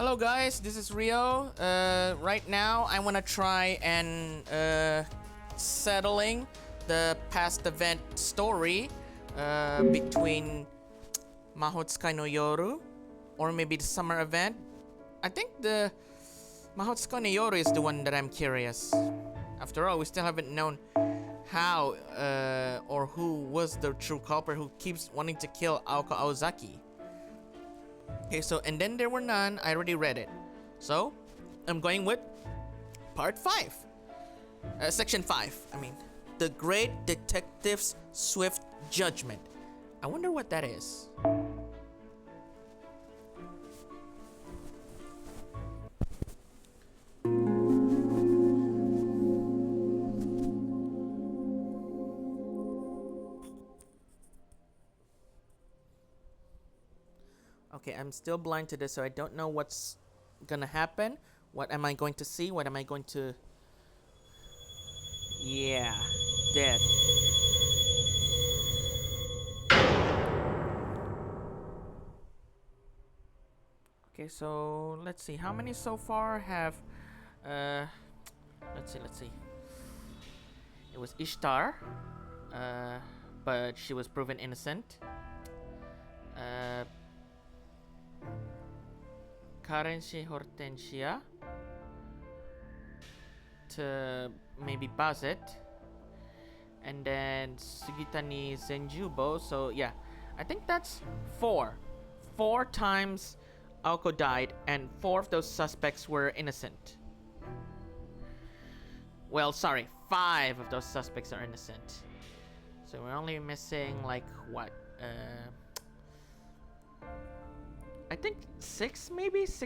Hello guys, this is Rio. Right now I want to try and settling the past event story between Mahotsukai no Yoru or maybe the summer event. I think the Mahotsukai no Yoru is the one that I'm curious. After all, we still haven't known how or who was the true culprit who keeps wanting to kill Aoko Aozaki. Okay, so and then there were none. I already read it, so I'm going with part 5, section 5. I mean, the Great Detective's Swift Judgment. I wonder what that is. Okay, I'm still blind to this, so I don't know what's gonna happen. What am I going to see? What am I going to... Yeah, dead. Okay, so let's see. How many so far have... let's see. It was Ishtar, but she was proven innocent. Karenshi Hortensia to maybe Bazet, and then Sugitani Zenjubo. So yeah, I think that's 4 times Aoko died, and 4 of those suspects were innocent. Well, sorry, 5 of those suspects are innocent. So we're only missing like what? I think 6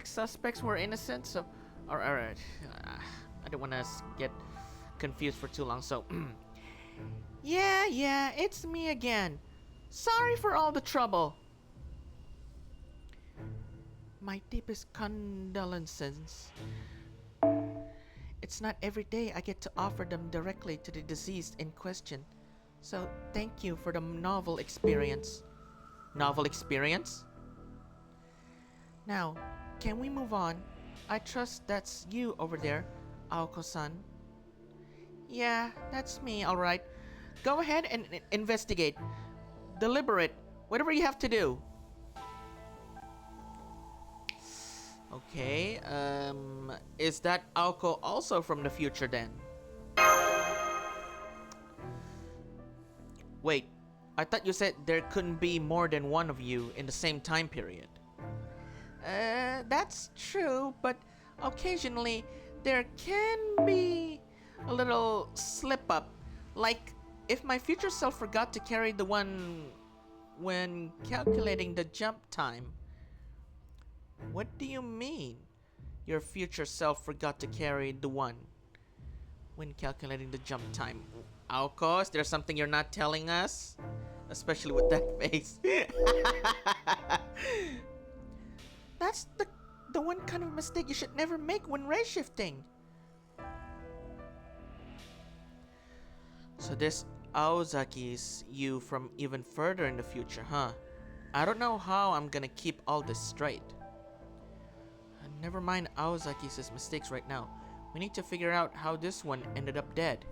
suspects were innocent. So, alright, I don't want to get confused for too long. So, yeah, it's me again. Sorry for all the trouble. My deepest condolences. It's not every day I get to offer them directly to the deceased in question. So, thank you for the novel experience. Novel experience? Now, can we move on? I trust that's you over there, Aoko-san. Yeah, that's me, alright. Go ahead and investigate. Deliberate. Whatever you have to do. Okay, is that Aoko also from the future then? Wait, I thought you said there couldn't be more than one of you in the same time period. That's true, but occasionally there can be a little slip up. Like if my future self forgot to carry the one when calculating the jump time. What do you mean? Your future self forgot to carry the one when calculating the jump time. Aoko, is there something you're not telling us? Especially with that face. That's the one kind of mistake you should never make when ray shifting. So this Aozaki's you from even further in the future, huh? I don't know how I'm gonna keep all this straight. Never mind Aozaki's mistakes right now. We need to figure out how this one ended up dead.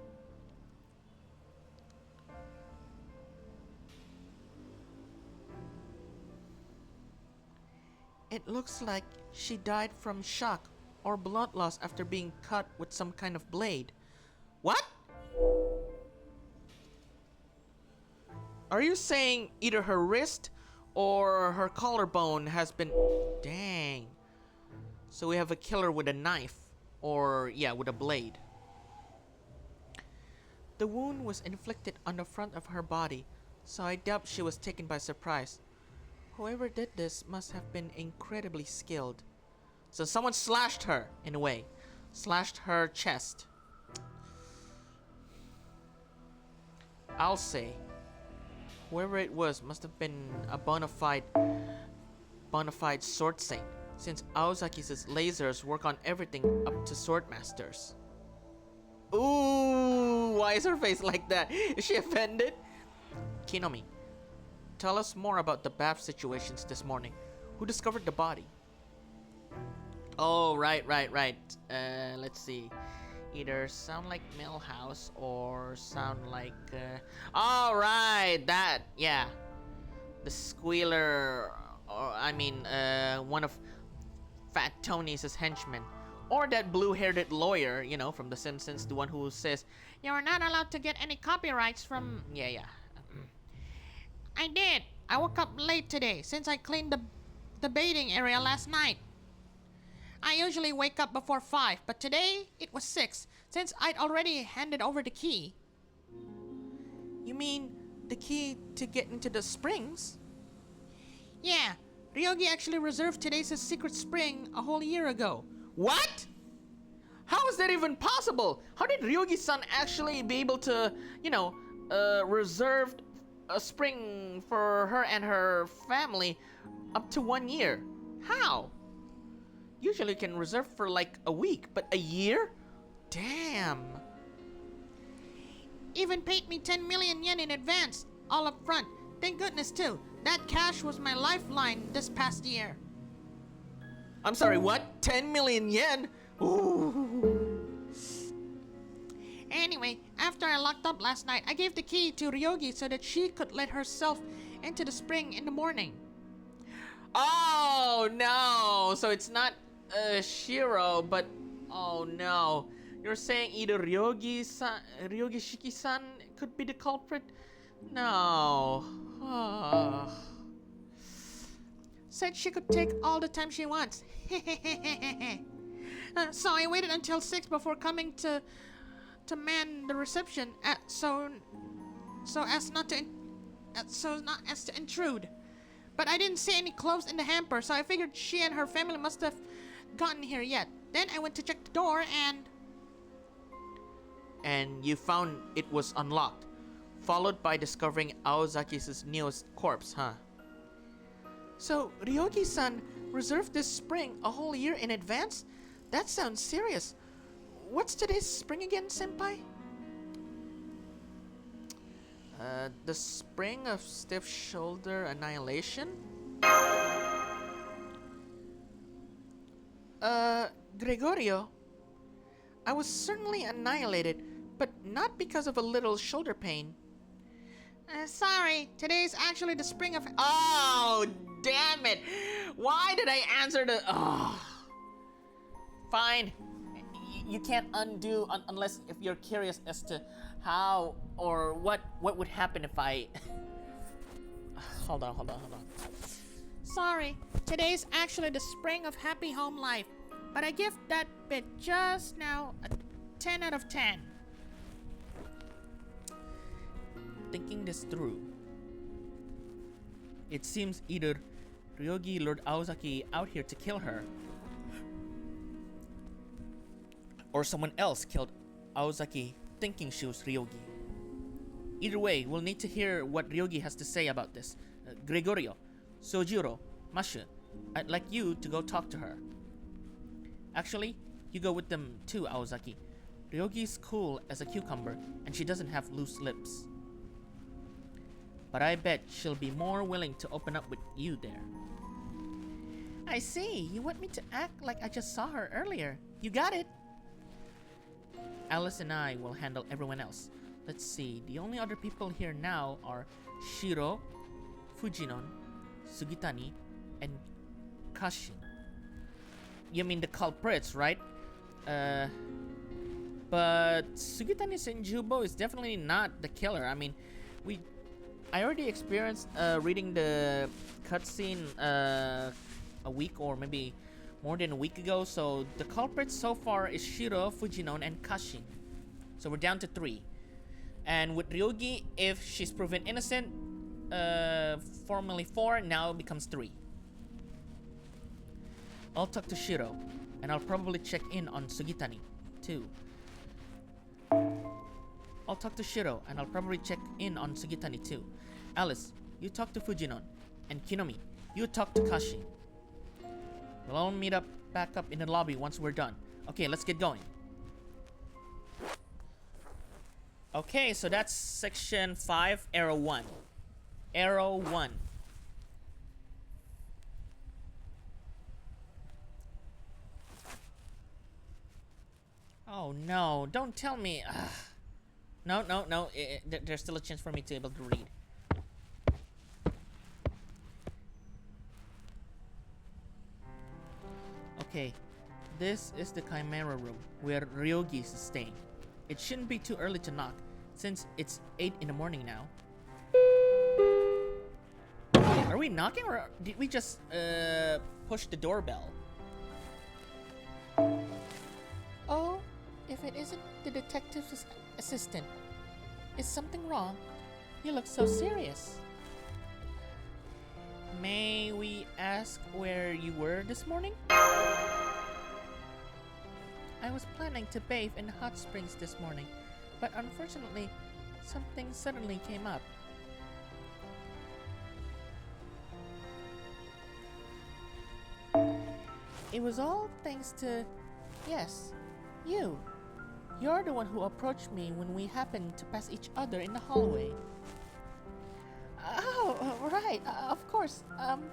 It looks like she died from shock or blood loss after being cut with some kind of blade. What? Are you saying either her wrist or her collarbone has been... Dang. So we have a killer with a knife. Or, yeah, with a blade. The wound was inflicted on the front of her body, so I doubt she was taken by surprise. Whoever did this must have been incredibly skilled. So someone slashed her, in a way. Slashed her chest. I'll say, whoever it was must have been a bona fide sword saint, since Aozaki's lasers work on everything up to swordmasters. Ooh, why is her face like that? Is she offended? Kinomi, tell us more about the bath situations this morning. Who discovered the body? Oh, right, right, right. Let's see. Either sound like Millhouse or sound like. All right, that. Yeah, the squealer, or I mean, one of Fat Tony's henchmen, or that blue-haired lawyer, from The Simpsons, the one who says, "You're not allowed to get any copyrights from." Yeah, yeah. I did. I woke up late today since I cleaned the bathing area last night. I usually wake up before 5, but today it was 6 since I'd already handed over the key. You mean the key to get into the springs? Yeah, Ryogi actually reserved today's secret spring a whole year ago. What? How is that even possible? How did Ryogi-san actually be able to, reserve a spring for her and her family up to 1 year? How? Usually can reserve for like a week, but a year? Damn. Even paid me 10 million yen in advance, all up front. Thank goodness too. That cash was my lifeline this past year. I'm sorry, what? 10 million yen? Ooh. Anyway, after I locked up last night, I gave the key to Ryogi so that she could let herself into the spring in the morning. Oh no! So it's not Shiro, but oh no. You're saying either Ryogi Shiki-san could be the culprit? No. Said she could take all the time she wants. So I waited until 6 before coming to man the reception, so not as to intrude. But I didn't see any clothes in the hamper, so I figured she and her family must have gotten here yet. Then I went to check the door and you found it was unlocked, followed by discovering Aozaki's newest corpse, huh? So Ryogi-san reserved this spring a whole year in advance? That sounds serious. What's today's spring again, senpai? The spring of stiff shoulder annihilation? Gregorio, I was certainly annihilated, but not because of a little shoulder pain. Sorry, today's actually the spring of... Oh, damn it! Why did I answer the... Oh. Fine. You can't undo unless if you're curious as to how or what would happen if I... Hold on. Sorry, today's actually the spring of happy home life, but I give that bit just now a 10 out of 10. Thinking this through, it seems either Ryogi lured Aozaki out here to kill her, or someone else killed Aozaki thinking she was Ryogi. Either way, we'll need to hear what Ryogi has to say about this. Gregorio, Sojiro, Mashu, I'd like you to go talk to her. Actually, you go with them too, Aozaki. Ryogi's cool as a cucumber, and she doesn't have loose lips. But I bet she'll be more willing to open up with you there. I see. You want me to act like I just saw her earlier. You got it. Alice and I will handle everyone else. Let's see. The only other people here now are Shiro, Fujinon, Sugitani, and Kashin. You mean the culprits, right? But Sugitani Senjubo is definitely not the killer. I mean, I already experienced reading the cutscene a week or maybe more than a week ago. So the culprits so far is Shiro, Fujinon, and Kashin. So we're down to 3. And with Ryogi, if she's proven innocent, formerly 4, now it becomes 3. I'll talk to Shiro, and I'll probably check in on Sugitani, too. Alice, you talk to Fujinon, and Kinomi, you talk to Kashi. We'll all meet up back up in the lobby once we're done. Okay, let's get going. Okay, so that's section 5, arrow 1. Arrow 1. Oh no, don't tell me. Ugh. No. There's still a chance for me to be able to read. Okay, this is the Chimera room where Ryogi is staying. It shouldn't be too early to knock, since it's 8 in the morning now. Are we knocking or did we just push the doorbell? Oh, if it isn't the detective's assistant. Is something wrong? You look so serious. May we ask where you were this morning? I was planning to bathe in hot springs this morning, but unfortunately, something suddenly came up. It was all thanks to, yes, you. You're the one who approached me when we happened to pass each other in the hallway. Oh, right, of course. I'm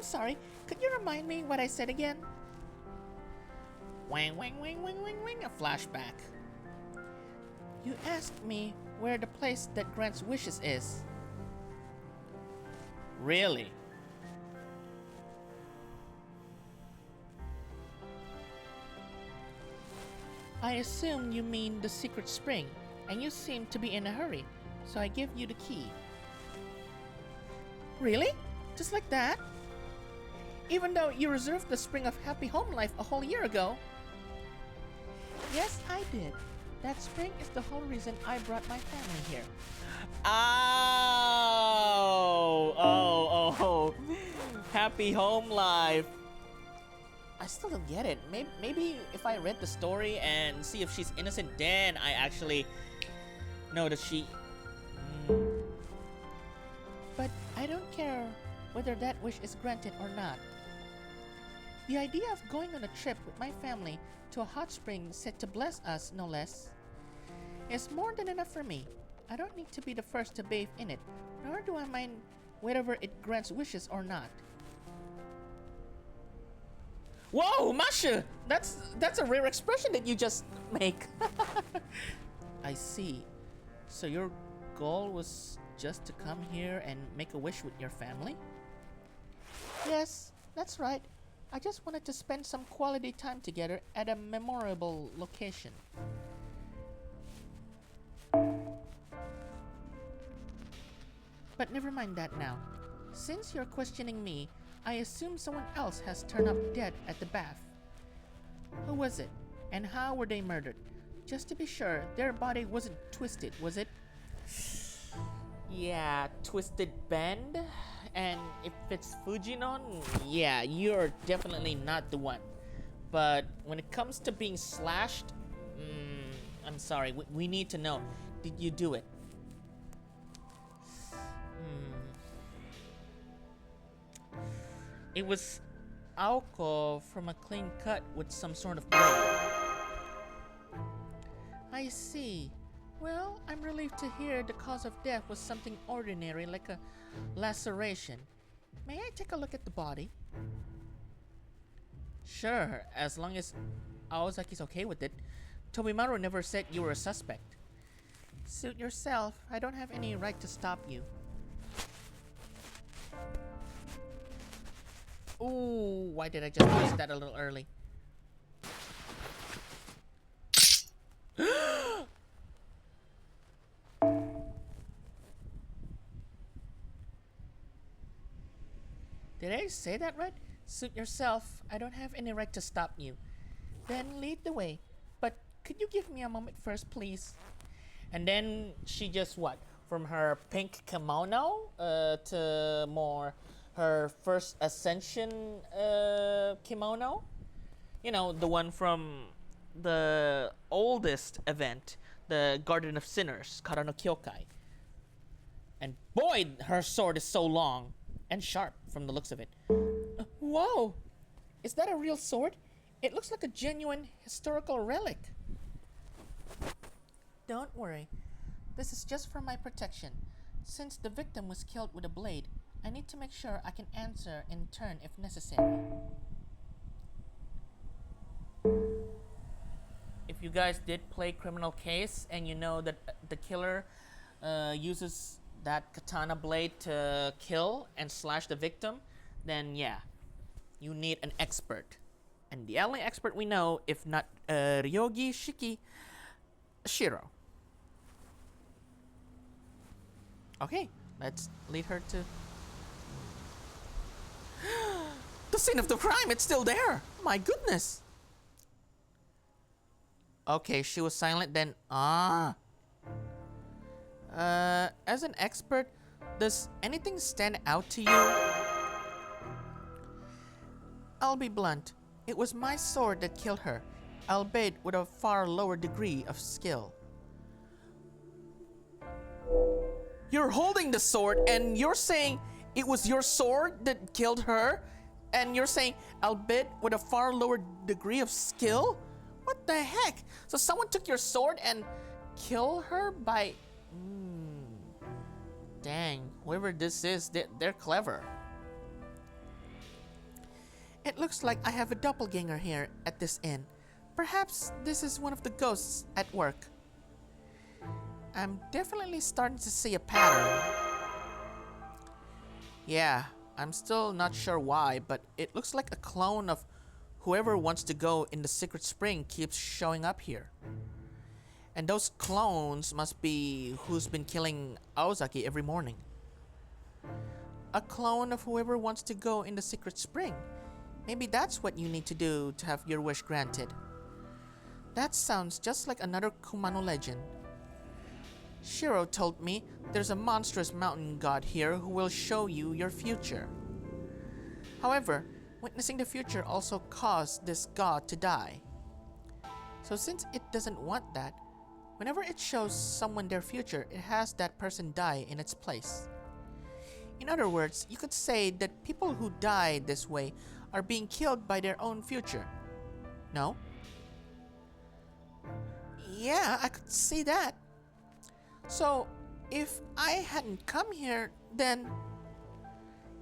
sorry. Could you remind me what I said again? Wang, wang, wang, wang, wang, wang, a flashback. You asked me where the place that grants wishes is. Really? I assume you mean the secret spring, and you seem to be in a hurry, so I give you the key. Really? Just like that? Even though you reserved the spring of happy home life a whole year ago? Yes, I did. That spring is the whole reason I brought my family here. Oh. Happy home life. I still don't get it. Maybe if I read the story and see if she's innocent, then I actually know that she... But I don't care whether that wish is granted or not. The idea of going on a trip with my family to a hot spring said to bless us, no less, is more than enough for me. I don't need to be the first to bathe in it, nor do I mind whether it grants wishes or not. Whoa, Masha! That's a rare expression that you just make. I see. So your goal was just to come here and make a wish with your family? Yes, that's right. I just wanted to spend some quality time together at a memorable location. But never mind that now. Since you're questioning me, I assume someone else has turned up dead at the bath. Who was it? And how were they murdered? Just to be sure, their body wasn't twisted, was it? Yeah, twisted bend. And if it's Fujinon, yeah, you're definitely not the one. But when it comes to being slashed, I'm sorry, we need to know. Did you do it? It was Aoko from a clean cut with some sort of blade. I see. Well, I'm relieved to hear the cause of death was something ordinary like a laceration. May I take a look at the body? Sure, as long as Aozaki's okay with it. Tobimaru never said you were a suspect. Suit yourself. I don't have any right to stop you. Ooh, why did I just press that a little early? Did I say that right? Suit yourself. I don't have any right to stop you. Then lead the way. But could you give me a moment first, please? And then she just what? From her pink kimono to more her first ascension kimono? You know, the one from the oldest event, the Garden of Sinners, Kara no Kyokai. And boy, her sword is so long and sharp from the looks of it. Whoa! Is that a real sword? It looks like a genuine historical relic. Don't worry. This is just for my protection. Since the victim was killed with a blade, I need to make sure I can answer in turn if necessary. If if you guys did play Criminal Case and you know that the killer uses that katana blade to kill and slash the victim, then yeah, you need an expert. And the only expert we know, if not Ryogi Shiki, Shiro. Okay, let's lead her to... The scene of the crime, it's still there! My goodness! Okay, she was silent then. As an expert, does anything stand out to you? I'll be blunt. It was my sword that killed her, albeit with a far lower degree of skill. You're holding the sword and you're saying it was your sword that killed her? And you're saying albeit with a far lower degree of skill? What the heck? So someone took your sword and killed her by... Dang, whoever this is, they're clever. It looks like I have a doppelganger here at this inn. Perhaps this is one of the ghosts at work. I'm definitely starting to see a pattern. Yeah, I'm still not sure why, but it looks like a clone of whoever wants to go in the secret spring keeps showing up here. And those clones must be who's been killing Aozaki every morning. A clone of whoever wants to go in the secret spring. Maybe that's what you need to do to have your wish granted. That sounds just like another Kumano legend. Shiro told me there's a monstrous mountain god here who will show you your future. However, witnessing the future also caused this god to die. So since it doesn't want that, whenever it shows someone their future, it has that person die in its place. In other words, you could say that people who die this way are being killed by their own future. No? Yeah, I could see that. So, if I hadn't come here, then...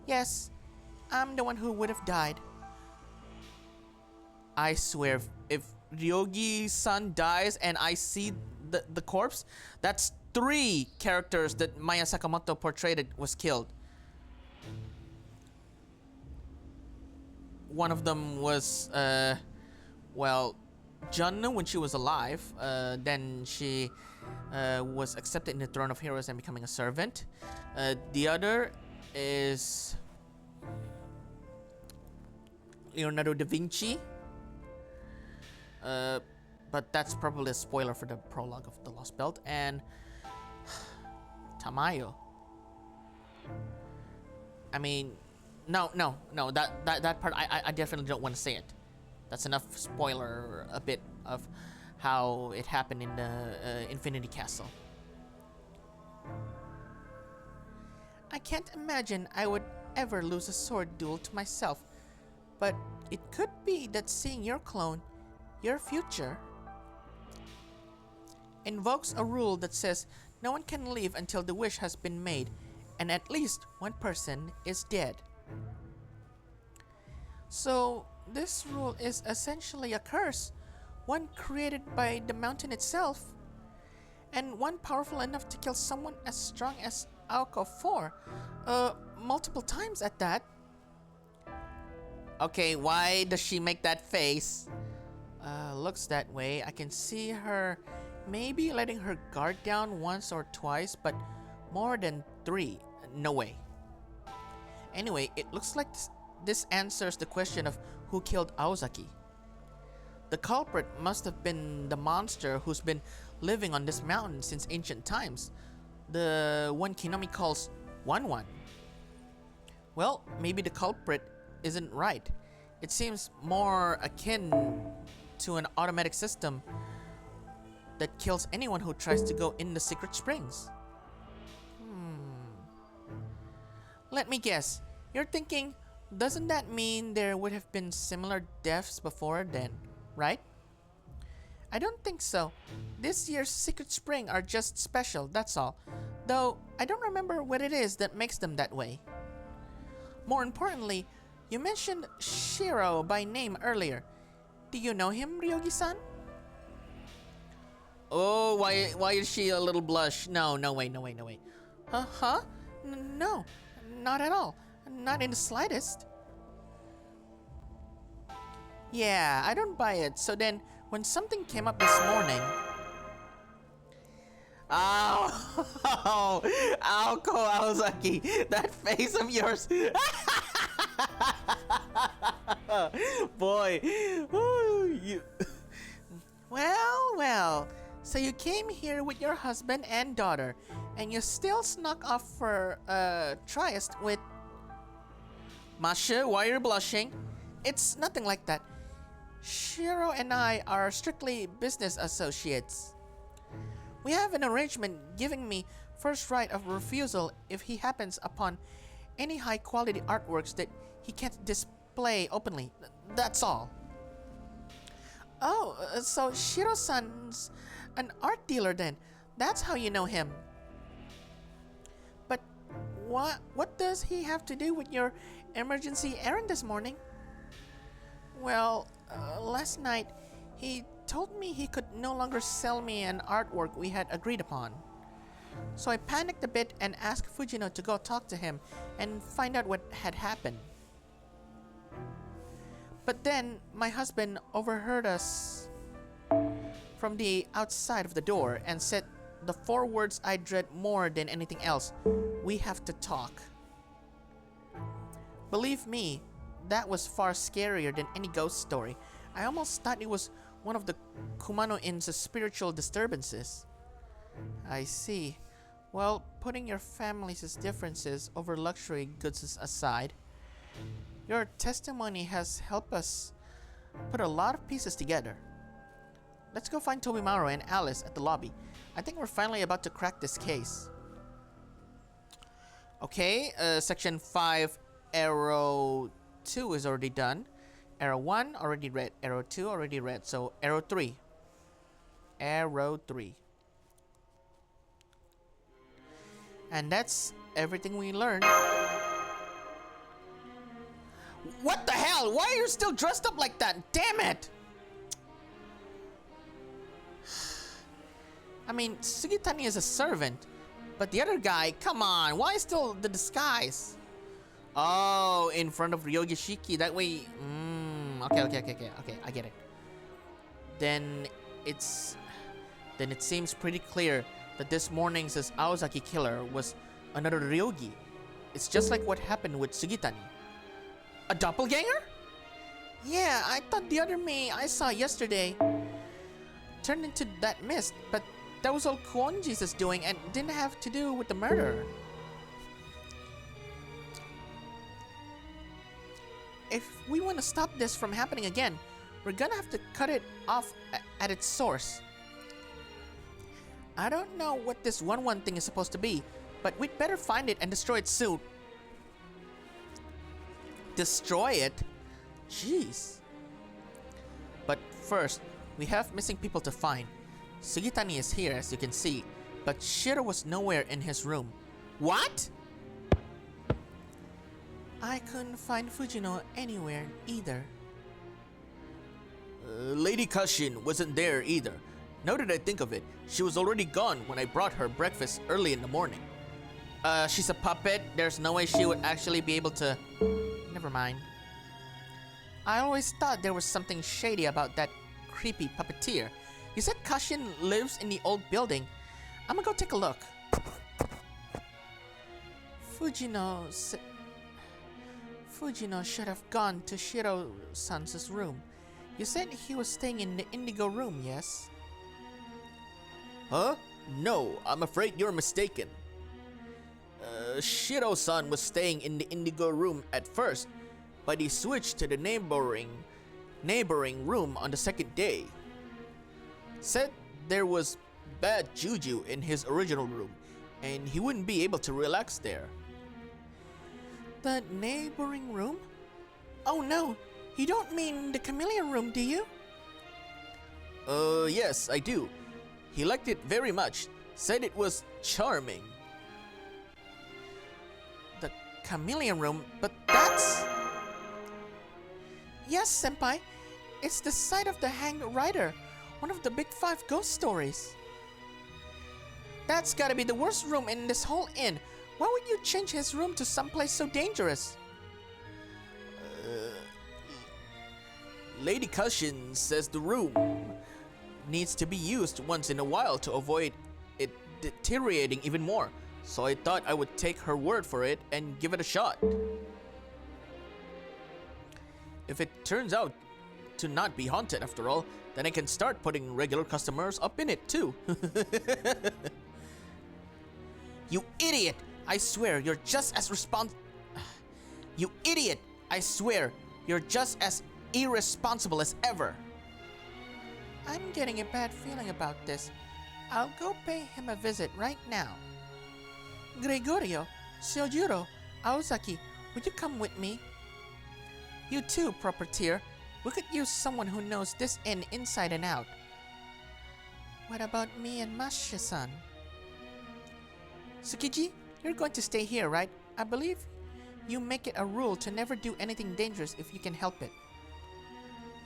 Yes, I'm the one who would have died. I swear, if Ryogi-san dies and I see the corpse, that's 3 characters that Maya Sakamoto portrayed was killed. One of them was, well, Junnu when she was alive. Then she was accepted in the Throne of Heroes and becoming a servant. The other is Leonardo da Vinci. But that's probably a spoiler for the prologue of The Lost Belt. And Tamayo. I mean, no. That part I definitely don't want to say it. That's enough spoiler a bit of how it happened in the Infinity Castle. I can't imagine I would ever lose a sword duel to myself, but it could be that seeing your clone, your future, invokes a rule that says no one can leave until the wish has been made and at least one person is dead. So this rule is essentially a curse, one created by the mountain itself, and one powerful enough to kill someone as strong as Aoko 4, multiple times at that. Okay, why does she make that face? Looks that way. I can see her maybe letting her guard down once or twice, but more than 3, no way. Anyway, it looks like this answers the question of who killed Aozaki. The culprit must have been the monster who's been living on this mountain since ancient times, the one Kinami calls One. Well, maybe the culprit isn't right. It seems more akin to an automatic system that kills anyone who tries to go in the secret springs. Let me guess. You're thinking, doesn't that mean there would have been similar deaths before then, right? I don't think so. This year's secret spring are just special, that's all. Though, I don't remember what it is that makes them that way. More importantly, you mentioned Shiro by name earlier. Do you know him, Ryogi-san? Oh, why is she a little blush? No, no way, no way, no way. Huh? No, not at all. Not in the slightest. Yeah, I don't buy it. So then, when something came up this morning... Oh, ow, Ko Aozaki, that face of yours. Boy, ooh, you... Well, so you came here with your husband and daughter, and you still snuck off for a tryst with... Masha, why are you blushing? It's nothing like that. Shiro and I are strictly business associates. We have an arrangement giving me first right of refusal if he happens upon any high-quality artworks that he can't display openly. That's all. Oh, so Shiro-san's an art dealer then. That's how you know him. But what does he have to do with your emergency errand this morning? Well, last night he told me he could no longer sell me an artwork we had agreed upon. So I panicked a bit and asked Fujino to go talk to him and find out what had happened. But then my husband overheard us from the outside of the door and said the 4 words I dread more than anything else: we have to talk. Believe me, that was far scarier than any ghost story. I almost thought it was one of the Kumano Inn's spiritual disturbances. I see. Well, putting your family's differences over luxury goods aside, your testimony has helped us put a lot of pieces together. Let's go find Tobimaru and Alice at the lobby. I think we're finally about to crack this case. Okay, section 5, arrow 2 is already done. Arrow 1 already read. Arrow 2 already read. So arrow 3. Arrow 3. And that's everything we learned. What the hell? Why are you still dressed up like that? Damn it! I mean, Sugitani is a servant. But the other guy, come on. Why still the disguise? Oh, in front of Ryogishiki. That way... Okay, I get it. Then it seems pretty clear that this morning's Aozaki killer was another Ryogi. It's just like what happened with Sugitani. A doppelganger? Yeah, I thought the other me I saw yesterday turned into that mist, but that was all Kuonji's doing and didn't have to do with the murder. If we want to stop this from happening again, we're gonna have to cut it off at its source. I don't know what this 1-1 thing is supposed to be, but we'd better find it and destroy it soon. Destroy it? Jeez. But first, we have missing people to find. Sugitani is here, as you can see, but Shiro was nowhere in his room. What? I couldn't find Fujino anywhere either. Lady Kashin wasn't there either. Now that I think of it, she was already gone when I brought her breakfast early in the morning. She's a puppet. There's no way she would actually be able to... Never mind. I always thought there was something shady about that creepy puppeteer. You said Kashin lives in the old building. I'm gonna go take a look. Fujino should have gone to Shiro-san's room. You said he was staying in the indigo room, yes? Huh? No, I'm afraid you're mistaken. Shiro-san was staying in the indigo room at first, but he switched to the neighboring room on the second day. Said there was bad juju in his original room, and he wouldn't be able to relax there. The neighboring room? Oh no, you don't mean the chameleon room, do you? Yes, I do. He liked it very much, said it was charming. The chameleon room, but that's... Yes, senpai. It's the site of the hanged rider. One of the big 5 ghost stories. That's gotta be the worst room in this whole inn. Why would you change his room to someplace so dangerous? Lady Cushion says the room needs to be used once in a while to avoid it deteriorating even more. So I thought I would take her word for it and give it a shot. If it turns out to not be haunted after all, then I can start putting regular customers up in it too. You idiot! I swear you're just as You idiot! I swear you're just as irresponsible as ever. I'm getting a bad feeling about this. I'll go pay him a visit right now. Gregorio, Shiojuro, Aozaki, would you come with me? You too, proprietor. We could use someone who knows this inn inside and out. What about me and Masha-san? Tsukiji, you're going to stay here, right? I believe you make it a rule to never do anything dangerous if you can help it.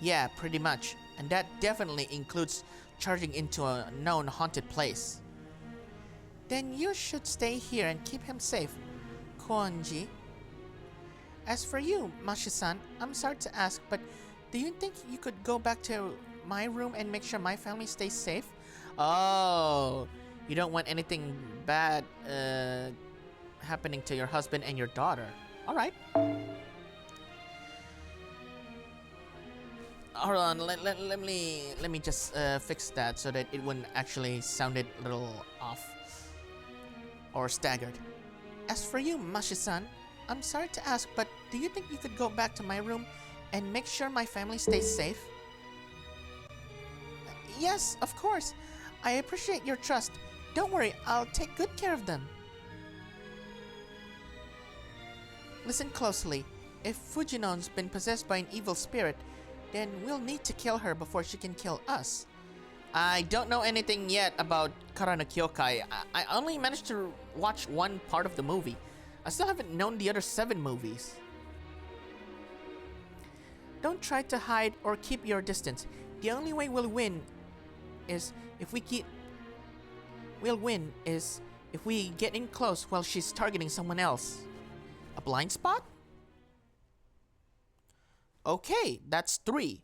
Yeah, pretty much. And that definitely includes charging into a known haunted place. Then you should stay here and keep him safe, Koanji. As for you, Mashi-san, I'm sorry to ask, but do you think you could go back to my room and make sure my family stays safe? Oh, you don't want anything bad happening to your husband and your daughter. All right. Hold on, let me just fix that so that it wouldn't actually sounded a little off or staggered. As for you, Mashi-san, I'm sorry to ask, but do you think you could go back to my room and make sure my family stays safe? Yes, of course. I appreciate your trust. Don't worry, I'll take good care of them. Listen closely. If Fujinon's been possessed by an evil spirit, then we'll need to kill her before she can kill us. I don't know anything yet about Kara no Kyokai. I only managed to watch one part of the movie. I still haven't known the other 7 movies. Don't try to hide or keep your distance. The only way we'll win is if we get in close while she's targeting someone else. A blind spot? Okay, that's 3.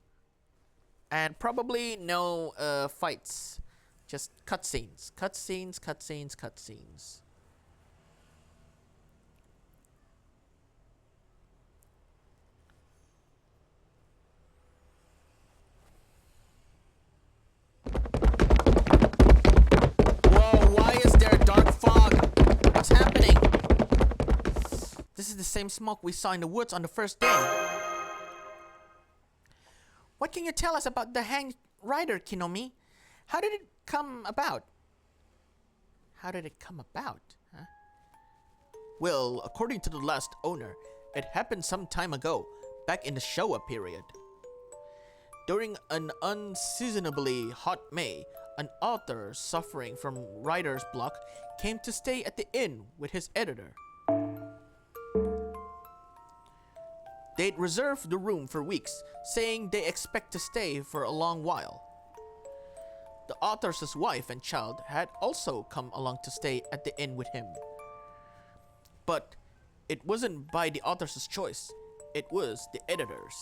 And probably no fights. Just cutscenes. Cutscenes, cutscenes, cutscenes. Whoa, why is there dark fog? What's happening? This is the same smoke we saw in the woods on the first day. What can you tell us about the hanged rider, Kinomi? How did it come about? How did it come about? Huh? Well, according to the last owner, it happened some time ago, back in the Showa period. During an unseasonably hot May, an author suffering from writer's block came to stay at the inn with his editor. They'd reserved the room for weeks, saying they expect to stay for a long while. The author's wife and child had also come along to stay at the inn with him. But it wasn't by the author's choice, it was the editor's.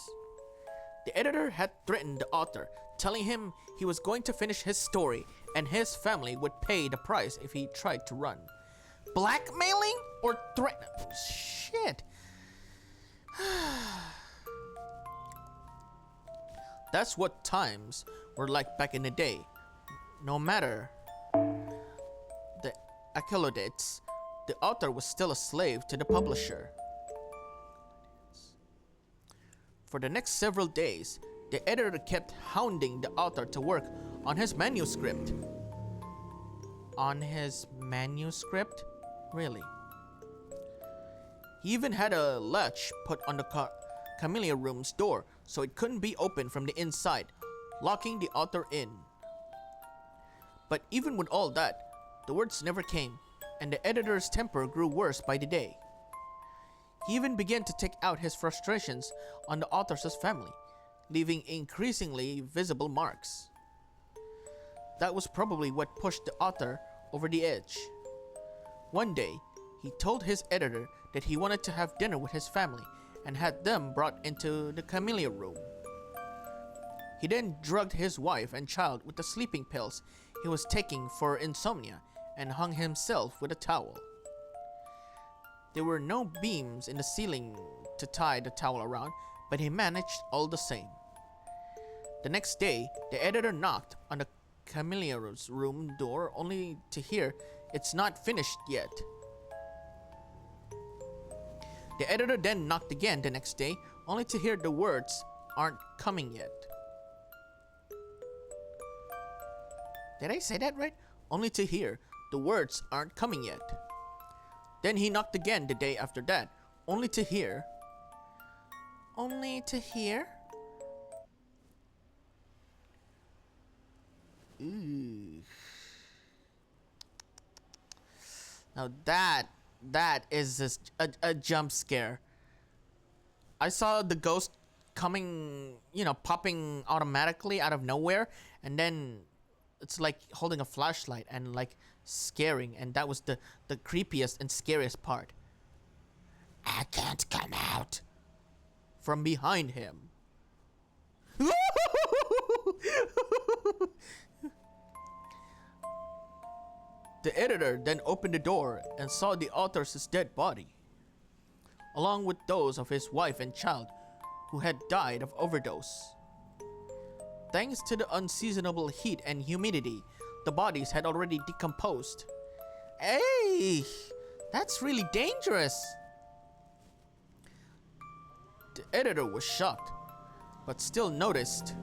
The editor had threatened the author, telling him he was going to finish his story and his family would pay the price if he tried to run. Blackmailing or threat? Shit. That's what times were like back in the day. No matter the accolades, the author was still a slave to the publisher. For the next several days, the editor kept hounding the author to work on his manuscript. On his manuscript? Really? He even had a latch put on the Camellia room's door so it couldn't be opened from the inside, locking the author in. But even with all that, the words never came, and the editor's temper grew worse by the day. He even began to take out his frustrations on the author's family, leaving increasingly visible marks. that was probably what pushed the author over the edge. One day, he told his editor that he wanted to have dinner with his family and had them brought into the camellia room. He then drugged his wife and child with the sleeping pills he was taking for insomnia and hung himself with a towel. There were no beams in the ceiling to tie the towel around, but he managed all the same. The next day, the editor knocked on the camellia's room door only to hear, "It's not finished yet." The editor then knocked again the next day only to hear the words, "Aren't coming yet." Did I say that right? Only to hear the words, "Aren't coming yet." Then he knocked again the day after that, only to hear. Ooh. Now that is just a jump scare. I saw the ghost coming, popping automatically out of nowhere, and then it's like holding a flashlight and like scaring, and that was the creepiest and scariest part. "I can't come out," from behind him. The editor then opened the door and saw the author's dead body, along with those of his wife and child who had died of overdose. Thanks to the unseasonable heat and humidity, the bodies had already decomposed. Hey, that's really dangerous. The editor was shocked, but still noticed.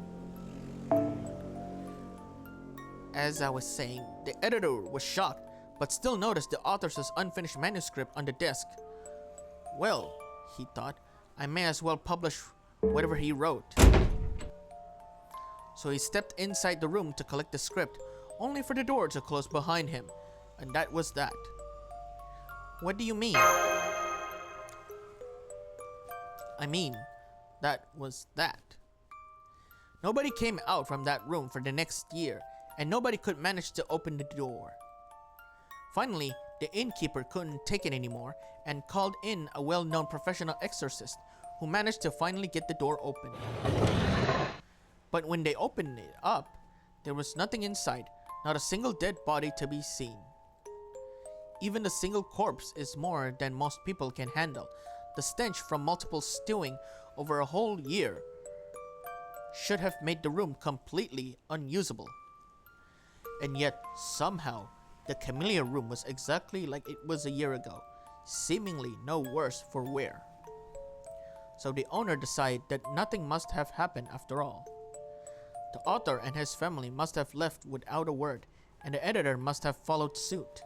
As I was saying, the editor was shocked, but still noticed the author's unfinished manuscript on the desk. Well, he thought, I may as well publish whatever he wrote. So he stepped inside the room to collect the script, only for the door to close behind him. And that was that. What do you mean? I mean, that was that. Nobody came out from that room for the next year, and nobody could manage to open the door. Finally, the innkeeper couldn't take it anymore and called in a well-known professional exorcist who managed to finally get the door open. But when they opened it up, there was nothing inside, not a single dead body to be seen. Even a single corpse is more than most people can handle. The stench from multiple stewing over a whole year should have made the room completely unusable. And yet, somehow, the camellia room was exactly like it was a year ago, seemingly no worse for wear. So the owner decided that nothing must have happened after all. The author and his family must have left without a word, and the editor must have followed suit.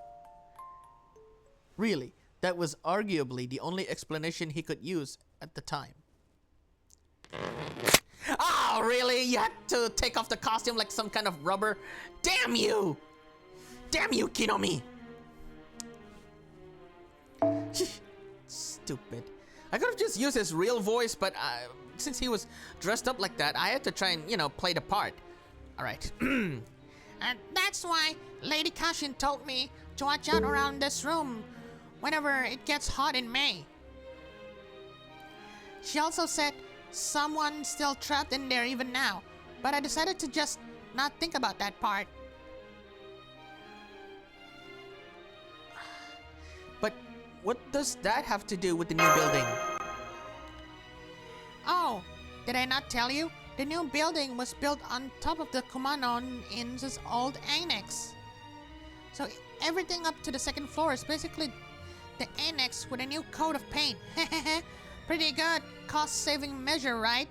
Really, that was arguably the only explanation he could use at the time. Oh, really? You had to take off the costume like some kind of rubber? Damn you! Damn you, Kinomi! Stupid. I could have just used his real voice, but since he was dressed up like that, I had to try and, play the part. Alright. And that's why Lady Kashin told me to watch out around this room whenever it gets hot in May. She also said someone's still trapped in there even now, but I decided to just not think about that part. But what does that have to do with the new building? Oh, did I not tell you? The new building was built on top of the Kumano Inn's old annex. So everything up to the second floor is basically the annex with a new coat of paint. Pretty good cost-saving measure, right?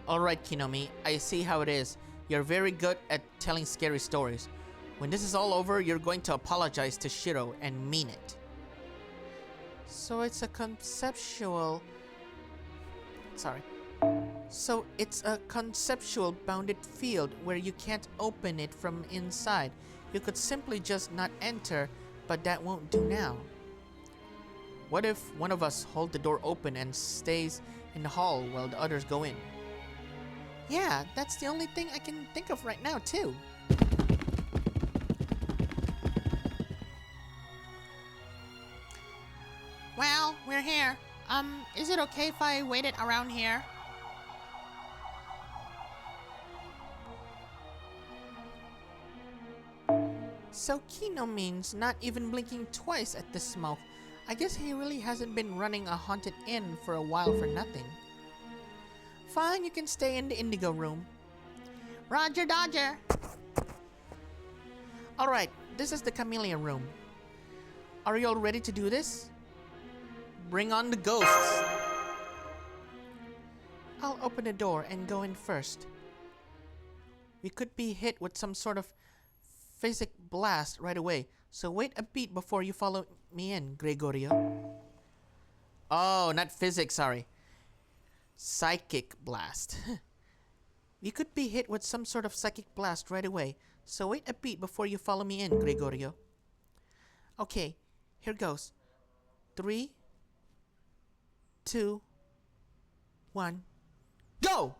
Alright, Kinomi, I see how it is. You're very good at telling scary stories. When this is all over, you're going to apologize to Shiro and mean it. So it's a conceptual bounded field where you can't open it from inside. You could simply just not enter, but that won't do now. What if one of us hold the door open and stays in the hall while the others go in? Yeah, that's the only thing I can think of right now, too. Well, we're here. Is it okay if I waited around here? So Kino means not even blinking twice at the smoke. I guess he really hasn't been running a haunted inn for a while for nothing. Fine, you can stay in the indigo room. Roger Dodger! Alright, this is the chameleon room. Are you all ready to do this? Bring on the ghosts! I'll open the door and go in first. We could be hit with some sort of physic blast right away, so wait a beat before you follow me in, Gregorio. Oh, not physics, sorry. Psychic blast. We could be hit with some sort of psychic blast right away, so wait a beat before you follow me in, Gregorio. Okay, here goes. 3, 2, 1, go!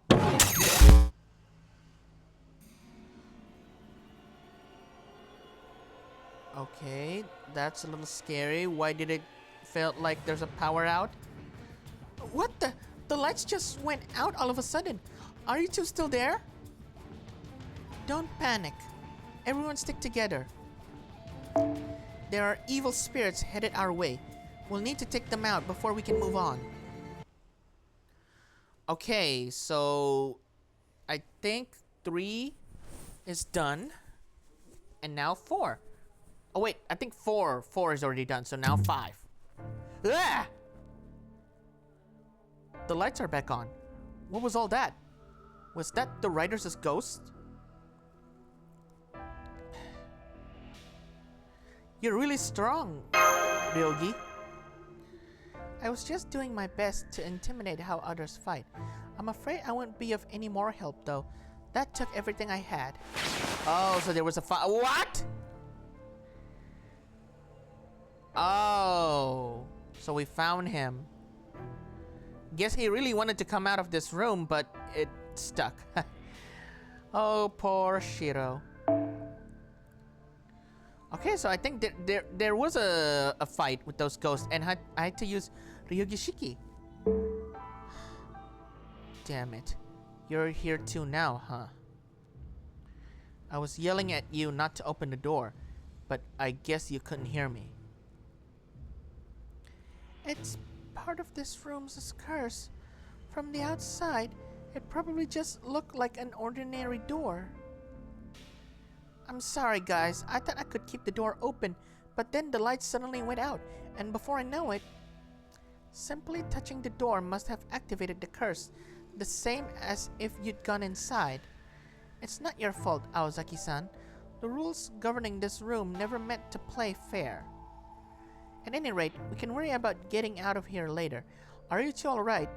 Okay, that's a little scary. Why did it feel like there's a power out? What the? The lights just went out all of a sudden. Are you two still there? Don't panic. Everyone stick together. There are evil spirits headed our way. We'll need to take them out before we can move on. Okay, so I think 3 is done. And now 4. Oh wait, I think 4 is already done, so now 5. Ah! The lights are back on. What was all that? Was that the writer's ghost? You're really strong, Ryogi. I was just doing my best to intimidate how others fight. I'm afraid I won't be of any more help though. That took everything I had. Oh, so there was a fight. What? Oh, so we found him. Guess he really wanted to come out of this room, but it stuck. Oh, poor Shiro. Okay, so I think there was a fight with those ghosts, and I had to use Ryugishiki. Damn it. You're here too now, huh? I was yelling at you not to open the door, but I guess you couldn't hear me. It's part of this room's curse. From the outside, it probably just looked like an ordinary door. I'm sorry, guys. I thought I could keep the door open, but then the lights suddenly went out, and before I know it, simply touching the door must have activated the curse, the same as if you'd gone inside. It's not your fault, Aozaki-san. The rules governing this room never meant to play fair. At any rate, we can worry about getting out of here later. Are you two alright?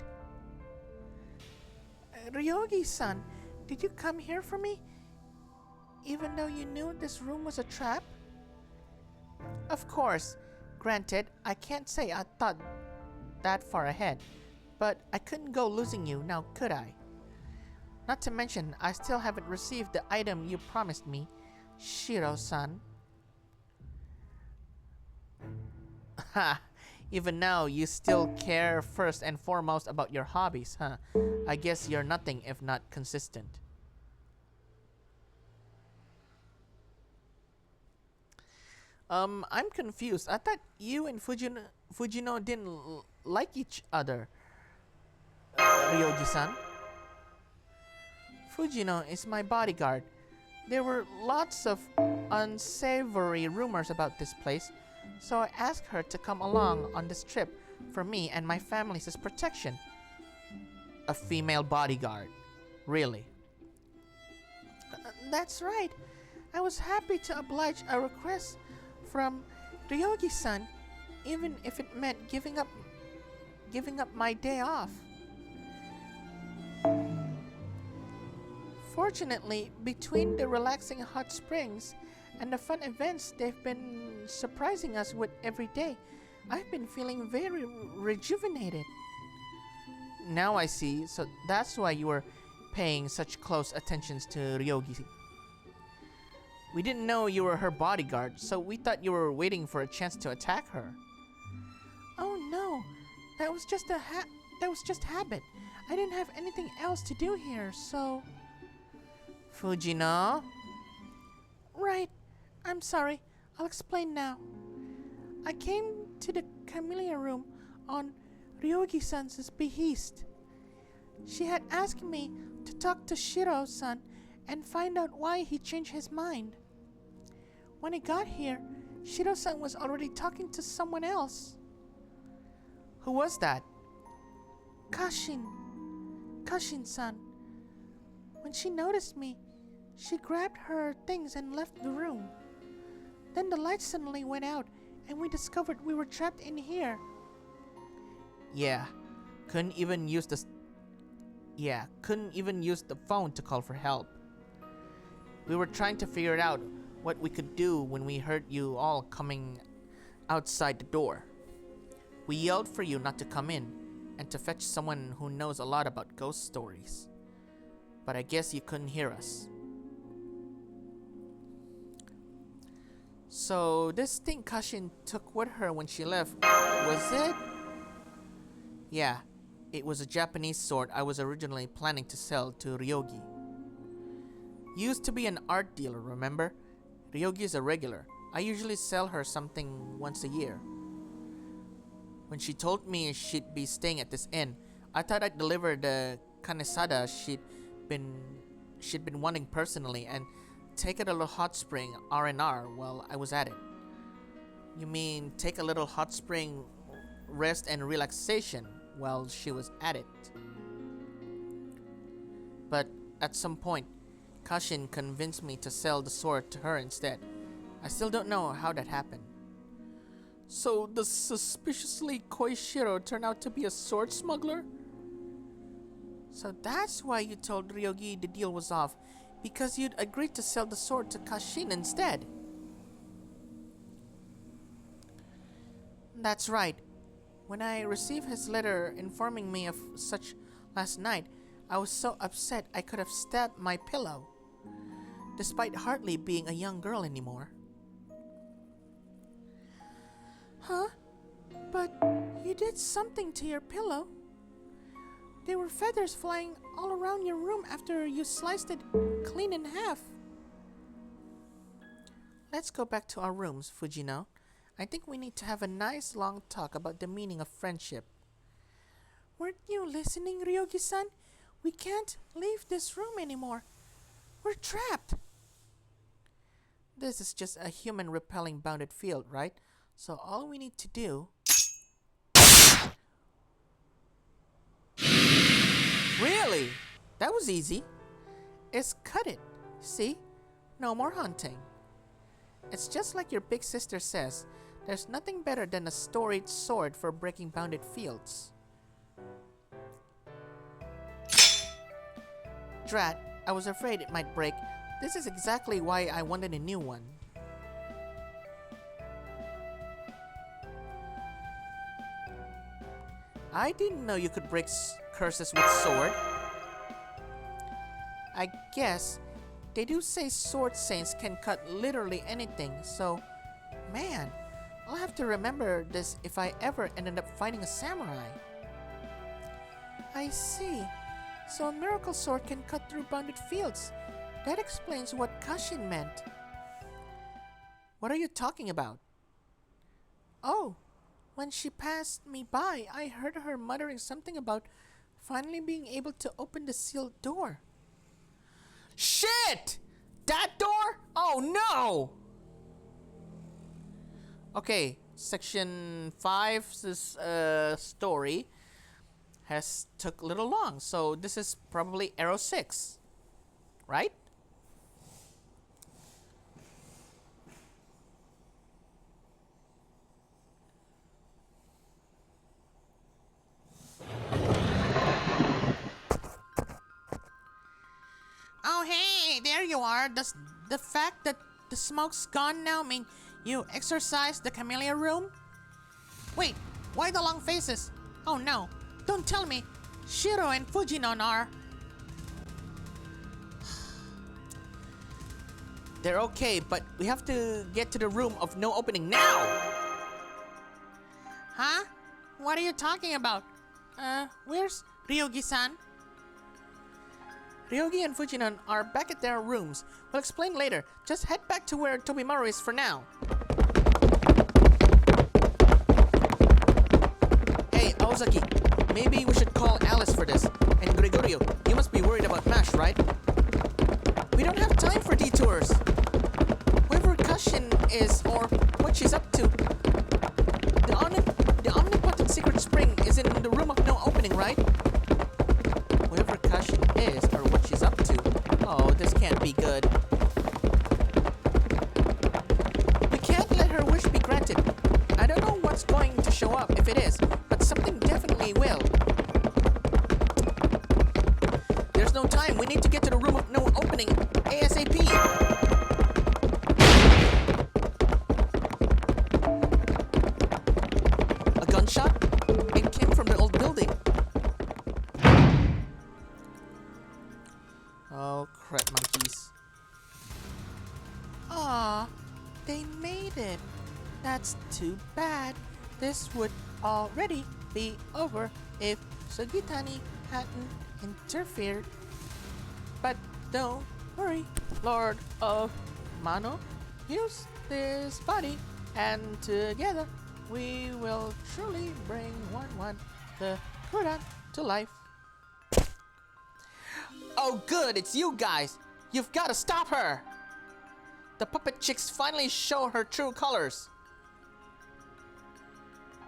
Ryogi-san, did you come here for me? Even though you knew this room was a trap? Of course. Granted, I can't say I thought that far ahead. But I couldn't go losing you, now could I? Not to mention, I still haven't received the item you promised me, Shiro-san. Ha! Even now, you still care first and foremost about your hobbies, huh? I guess you're nothing if not consistent. I'm confused. I thought you and Fujino didn't like each other, Ryoji-san. Fujino is my bodyguard. There were lots of unsavory rumors about this place, so I asked her to come along on this trip for me and my family's protection. A female bodyguard. Really? That's right. I was happy to oblige a request from Ryogi-san, even if it meant giving up my day off. Fortunately, between the relaxing hot springs and the fun events they've been surprising us with every day, I've been feeling very rejuvenated. Now I see, so that's why you were paying such close attentions to Ryogi. We didn't know you were her bodyguard, so we thought you were waiting for a chance to attack her. Oh no, that was just habit. I didn't have anything else to do here, so... Fujino? Right. I'm sorry. I'll explain now. I came to the Camellia room on Ryogi-san's behest. She had asked me to talk to Shiro-san and find out why he changed his mind. When I got here, Shiro-san was already talking to someone else. Who was that? Kashin-san. When she noticed me, she grabbed her things and left the room. Then the lights suddenly went out and we discovered we were trapped in here. Yeah, couldn't even use the phone to call for help. We were trying to figure out what we could do when we heard you all coming outside the door. We yelled for you not to come in and to fetch someone who knows a lot about ghost stories. But I guess you couldn't hear us. So this thing Kashin took with her when she left, was it? Yeah, it was a Japanese sword I was originally planning to sell to Ryogi. Used to be an art dealer, remember? Ryogi is a regular. I usually sell her something once a year. When she told me she'd be staying at this inn, I thought I'd deliver the kanesada she'd been wanting personally and take it a little hot spring R&R while I was at it. You mean take a little hot spring rest and relaxation while she was at it? But at some point, Kashin convinced me to sell the sword to her instead. I still don't know how that happened. So the suspiciously coy Shiro turned out to be a sword smuggler? So that's why you told Ryogi the deal was off, because you'd agreed to sell the sword to Kashin instead. That's right. When I received his letter informing me of such last night, I was so upset I could have stabbed my pillow, despite hardly being a young girl anymore. Huh? But you did something to your pillow. There were feathers flying all around your room after you sliced it clean in half. Let's go back to our rooms, Fujino. I think we need to have a nice long talk about the meaning of friendship. Weren't you listening, Ryogi-san? We can't leave this room anymore. We're trapped. This is just a human repelling bounded field, right? So all we need to do... Really? That was easy. Is cut it. See? No more hunting. It's just like your big sister says. There's nothing better than a storied sword for breaking bounded fields. Drat, I was afraid it might break. This is exactly why I wanted a new one. I didn't know you could break curses with sword. I guess they do say sword saints can cut literally anything, so man, I'll have to remember this if I ever ended up fighting a samurai. I see. So a miracle sword can cut through bounded fields. That explains what Kashin meant. What are you talking about? Oh, when she passed me by, I heard her muttering something about finally being able to open the sealed door. Shit! That door? Oh no! Okay, section 5's story has took a little long, so this is probably arrow 6, right? Oh hey, there you are. Does the fact that the smoke's gone now mean you exorcised the Camellia room? Wait, why the long faces? Oh no, don't tell me Shiro and Fujinon are... They're okay, but we have to get to the room of no opening now! Huh? What are you talking about? Where's Ryogi-san? Ryogi and Fujinon are back at their rooms. We'll explain later. Just head back to where Tobimaru is for now. Hey, Aozaki. Maybe we should call Alice for this. And Gregorio, you must be worried about Mash, right? We don't have time for detours. Whoever Kashin is, or what she's up to, the omnipotent secret spring is in the room of no opening, right? Whoever Kashin is, or what she's up to. Oh, this can't be good. We can't let her wish be granted. I don't know what's going to show up if it is, but something definitely will. There's no time. We need to get to the room of no opening ASAP. A gunshot? It came from the old building. Oh, crap monkeys. Aw, they made it. That's too bad. This would already be over if Sugitani hadn't interfered. But don't worry, Lord of Mano. Use this body, and together we will truly bring 1-1 the Kuran to life. Oh good, it's you guys! You've got to stop her! The puppet chicks finally show her true colors.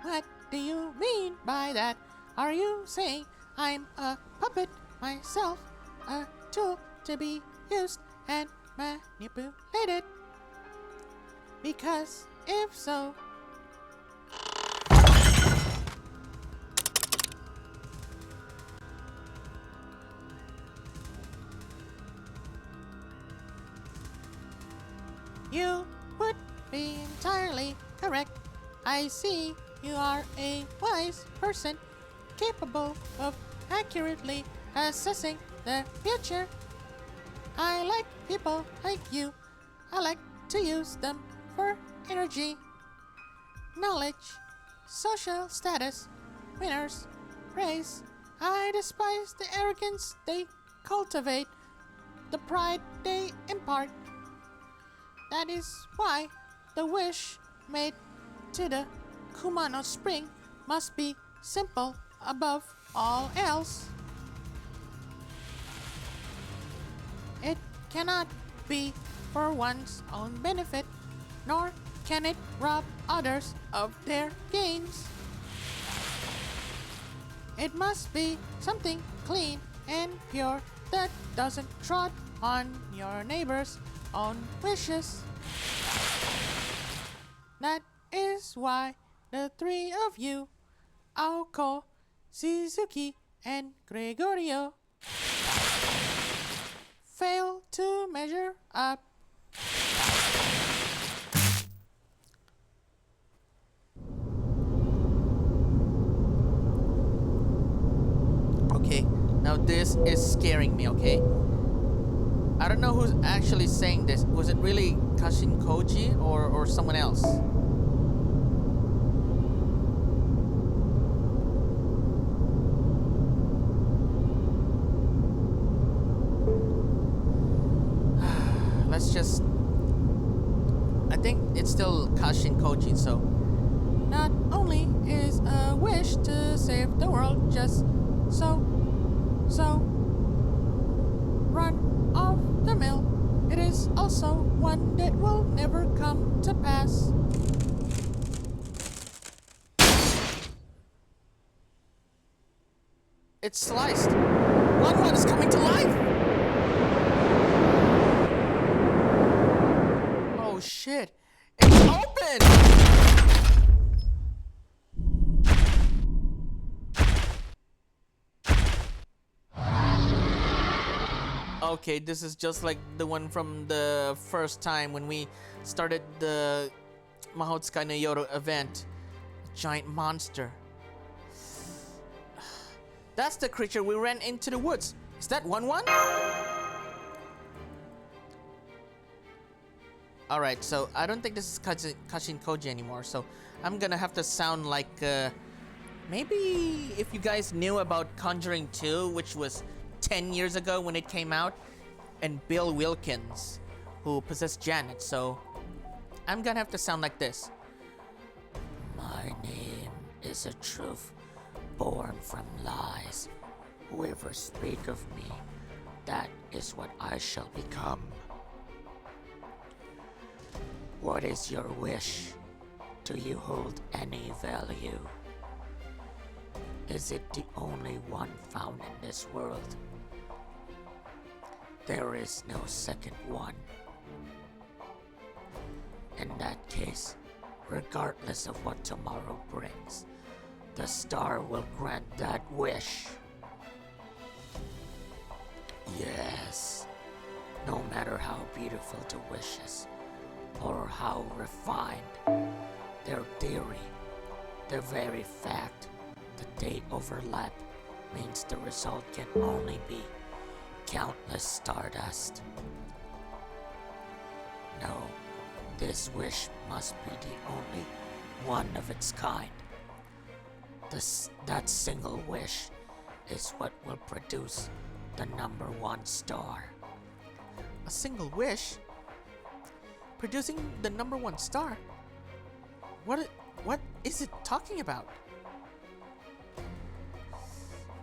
What do you mean by that? Are you saying I'm a puppet myself? A tool to be used and manipulated? Because if so, you would be entirely correct. I see you are a wise person, capable of accurately assessing the future. I like people like you. I like to use them for energy, knowledge, social status, winners, praise. I despise the arrogance they cultivate, the pride they impart. That is why the wish made to the Kumano Spring must be simple above all else. It cannot be for one's own benefit, nor can it rob others of their gains. It must be something clean and pure that doesn't trot on your neighbor's own wishes. That is why the three of you, Aoko, Suzuki, and Gregorio, fail to measure up. Okay, now this is scaring me, okay? I don't know who's actually saying this. Was it really Kashin Koji or someone else? Let's just... I think it's still Kashin Koji, so... Not only is a wish to save the world just so run off the mill, it is also one that will never come to pass. It's sliced. 1-1 is coming to life! Oh shit. It's open! Okay, this is just like the one from the first time when we started the Mahotsukai no Yoro event. A giant monster. That's the creature we ran into the woods. Is that 1-1? Alright, so I don't think this is Kashin Koji anymore, so I'm gonna have to sound like, maybe if you guys knew about Conjuring 2, which was 10 years ago when it came out, and Bill Wilkins, who possessed Janet, so I'm gonna have to sound like this. My name is a truth born from lies. Whoever speak of me, that is what I shall become. What is your wish? Do you hold any value? Is it the only one found in this world? There is no second one. In that case, regardless of what tomorrow brings, the star will grant that wish. Yes, no matter how beautiful the wishes, or how refined, their theory, the very fact that they overlap means the result can only be countless stardust. No, this wish must be the only one of its kind. That single wish is what will produce the number one star. A single wish? Producing the number one star? What is it talking about?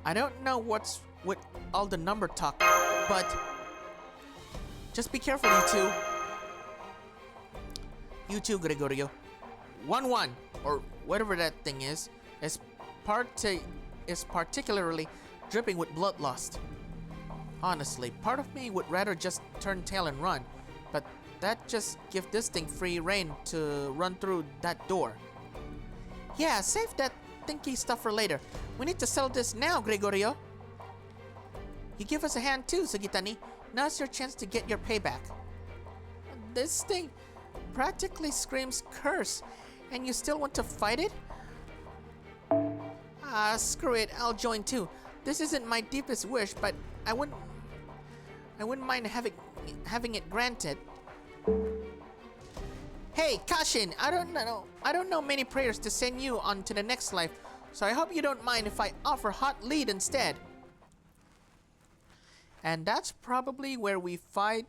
I don't know what's with all the number talk, but just be careful, you two. You too, Gregorio. 1-1, or whatever that thing is particularly dripping with bloodlust. Honestly, part of me would rather just turn tail and run, but that just give this thing free rein to run through that door. Yeah, save that thinky stuff for later. We need to settle this now, Gregorio. You give us a hand too, Sugitani. Now's your chance to get your payback. This thing practically screams curse, and you still want to fight it? Ah, screw it, I'll join too. This isn't my deepest wish, but I wouldn't mind having it granted. Hey, Kashin, I don't know many prayers to send you on to the next life, so I hope you don't mind if I offer hot lead instead. And that's probably where we fight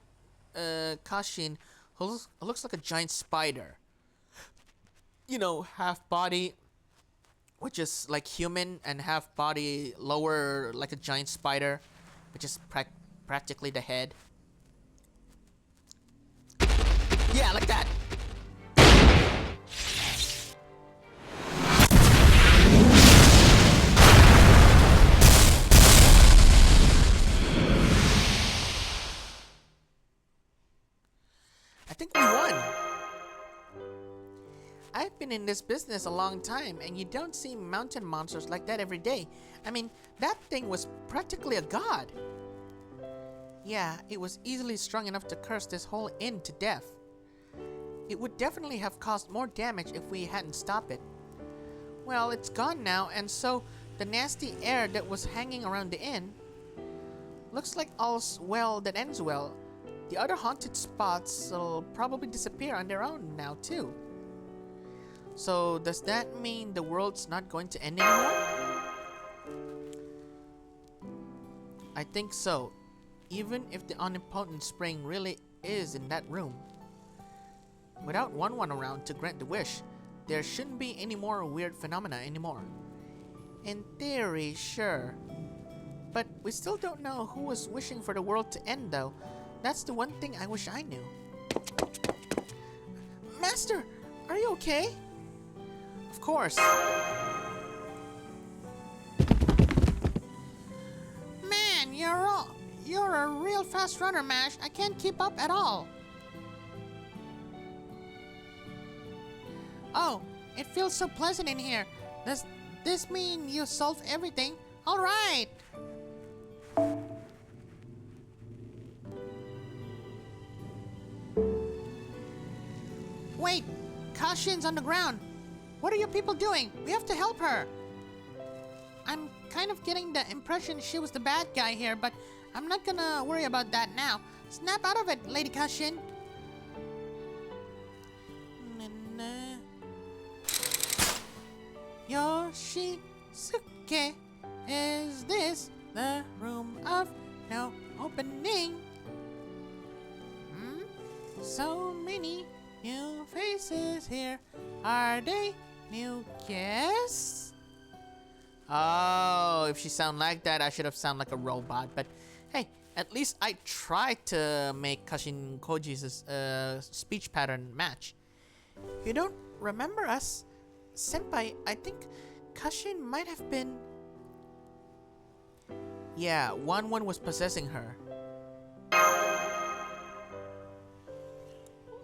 Kashin, who looks like a giant spider. You know, half body, which is like human, and half body lower like a giant spider, which is practically the head. Yeah, like that. I think we won. I've been in this business a long time, and you don't see mountain monsters like that every day. I mean, that thing was practically a god. Yeah, it was easily strong enough to curse this whole inn to death. It would definitely have caused more damage if we hadn't stopped it. Well, it's gone now, and so the nasty air that was hanging around the inn looks like all's well that ends well. The other haunted spots will probably disappear on their own now too. So does that mean the world's not going to end anymore? I think so. Even if the omnipotent spring really is in that room. Without 1-1 around to grant the wish, there shouldn't be any more weird phenomena anymore. In theory, sure. But we still don't know who was wishing for the world to end though. That's the one thing I wish I knew. Master, are you okay? Of course. Man, you're a real fast runner, Mash. I can't keep up at all. Oh, it feels so pleasant in here. Does this mean you solved everything? All right. Wait, Kashin's on the ground. What are you people doing? We have to help her. I'm kind of getting the impression she was the bad guy here, but I'm not gonna worry about that now. Snap out of it, Lady Kashin. Yoshisuke, is this the room of no opening? So many new faces here. Are they new guests? Oh, if she sound like that, I should have sound like a robot. But hey, at least I tried to make Kashin Koji's speech pattern match. You don't remember us? Senpai, I think Kashin might have been... Yeah, one was possessing her.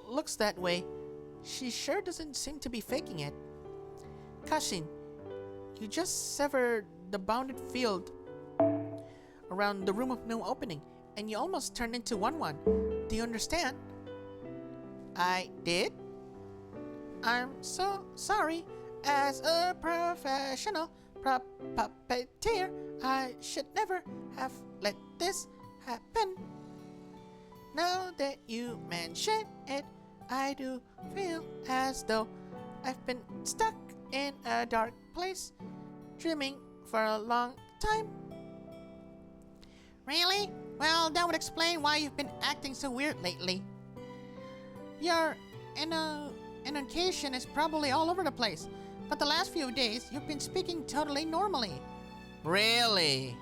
Looks that way. She sure doesn't seem to be faking it. Kashin, you just severed the bounded field around the room of no opening, and you almost turned into One. Do you understand? I did? I'm so sorry. As a professional puppeteer, I should never have let this happen. Now that you mention it, I do feel as though I've been stuck in a dark place, dreaming for a long time. Really? Well, that would explain why you've been acting so weird lately. Your enunciation is probably all over the place, but the last few days you've been speaking totally normally. Really?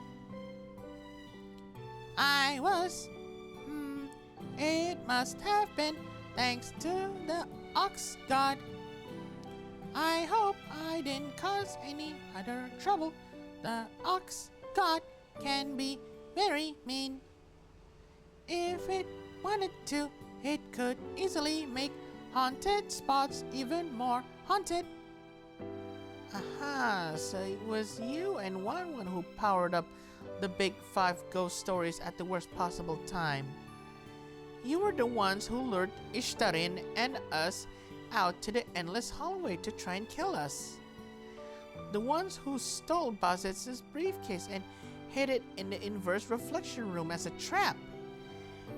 I was. It must have been thanks to the Ox God. I hope I didn't cause any other trouble. The Ox God can be very mean. If it wanted to, it could easily make haunted spots even more haunted. Aha, so it was you and One who powered up the big 5 ghost stories at the worst possible time. You were the ones who lured Ishtarin and us out to the endless hallway to try and kill us. The ones who stole Bazet's briefcase and hid it in the inverse reflection room as a trap.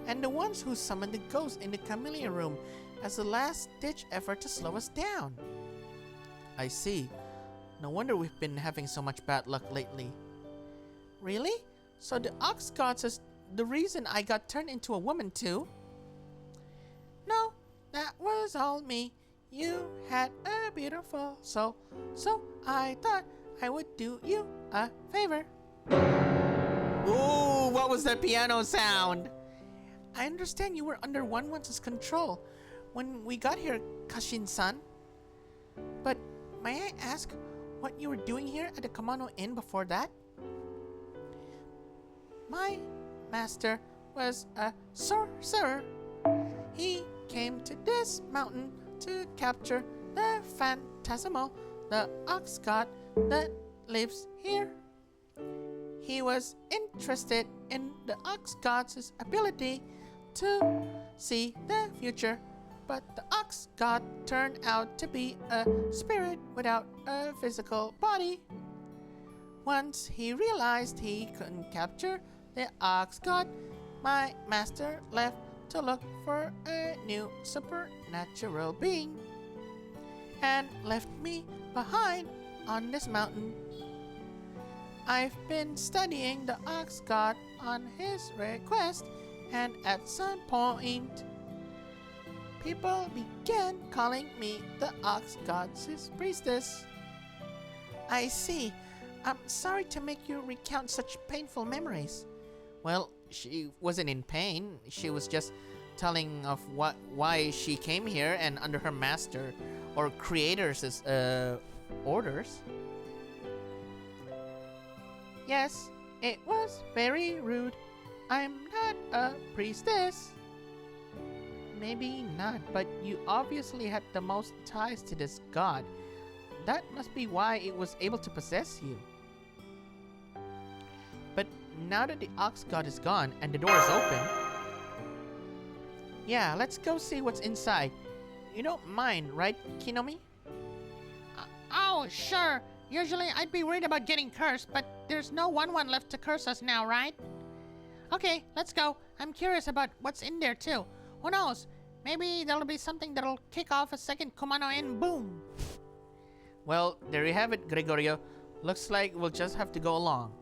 And the ones who summoned the ghost in the chameleon room as a last-ditch effort to slow us down. I see. No wonder we've been having so much bad luck lately. Really? So the Ox God says the reason I got turned into a woman too? No, that was all me. You had a beautiful soul, so I thought I would do you a favor. Ooh, what was that piano sound? I understand you were under One's control when we got here, Kashin-san. But may I ask what you were doing here at the Kamano Inn before that? My master was a sorcerer. He came to this mountain to capture the phantasmal, the Ox God that lives here. He was interested in the Ox God's ability to see the future, but the Ox God turned out to be a spirit without a physical body. Once he realized he couldn't capture the Ox God, my master left to look for a new supernatural being and left me behind on this mountain. I've been studying the Ox God on his request, and at some point, people began calling me the Ox God's priestess. I see. I'm sorry to make you recount such painful memories. Well, she wasn't in pain. She was just telling of why she came here and under her master or creator's orders. Yes, it was very rude. I'm not a priestess. Maybe not, but you obviously had the most ties to this god. That must be why it was able to possess you. But now that the Ox God is gone and the door is open, yeah, let's go see what's inside. You don't mind, right, Kinomi? Oh, sure. Usually I'd be worried about getting cursed, but there's no One left to curse us now, right? Okay, let's go. I'm curious about what's in there too. Who knows? Maybe there'll be something that'll kick off a second Kumano and boom! Well, there you have it, Gregorio. Looks like we'll just have to go along.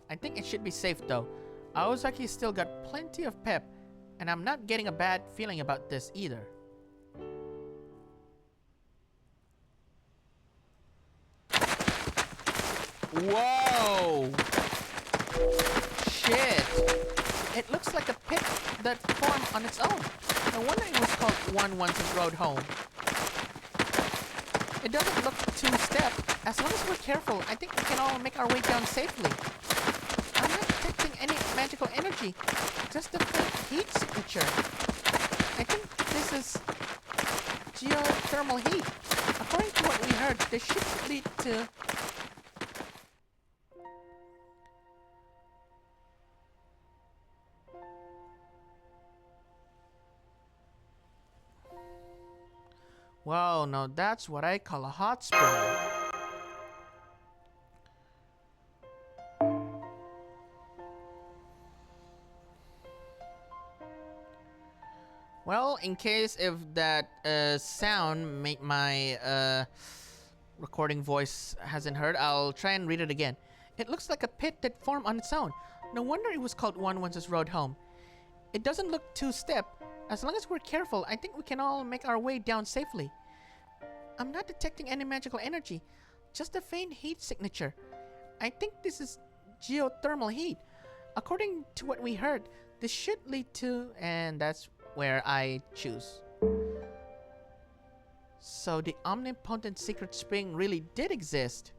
I think it should be safe though. Aozaki's still got plenty of pep, and I'm not getting a bad feeling about this either. Whoa! Shit! It looks like a pit that formed on its own. No wonder it was called One Once's Road Home. It doesn't look two-step. As long as we're careful, I think we can all make our way down safely. I'm not detecting any magical energy, just a faint heat signature. I think this is geothermal heat. According to what we heard, this should lead to... Wow, now that's what I call a hot spring. Well, in case if that sound made my recording voice hasn't heard, I'll try and read it again. It looks like a pit that formed on its own. No wonder it was called One Once's Road Home. It doesn't look two-step. As long as we're careful, I think we can all make our way down safely. I'm not detecting any magical energy, just a faint heat signature. I think this is geothermal heat. According to what we heard, this should lead to... and that's where I choose. So the omnipotent secret spring really did exist.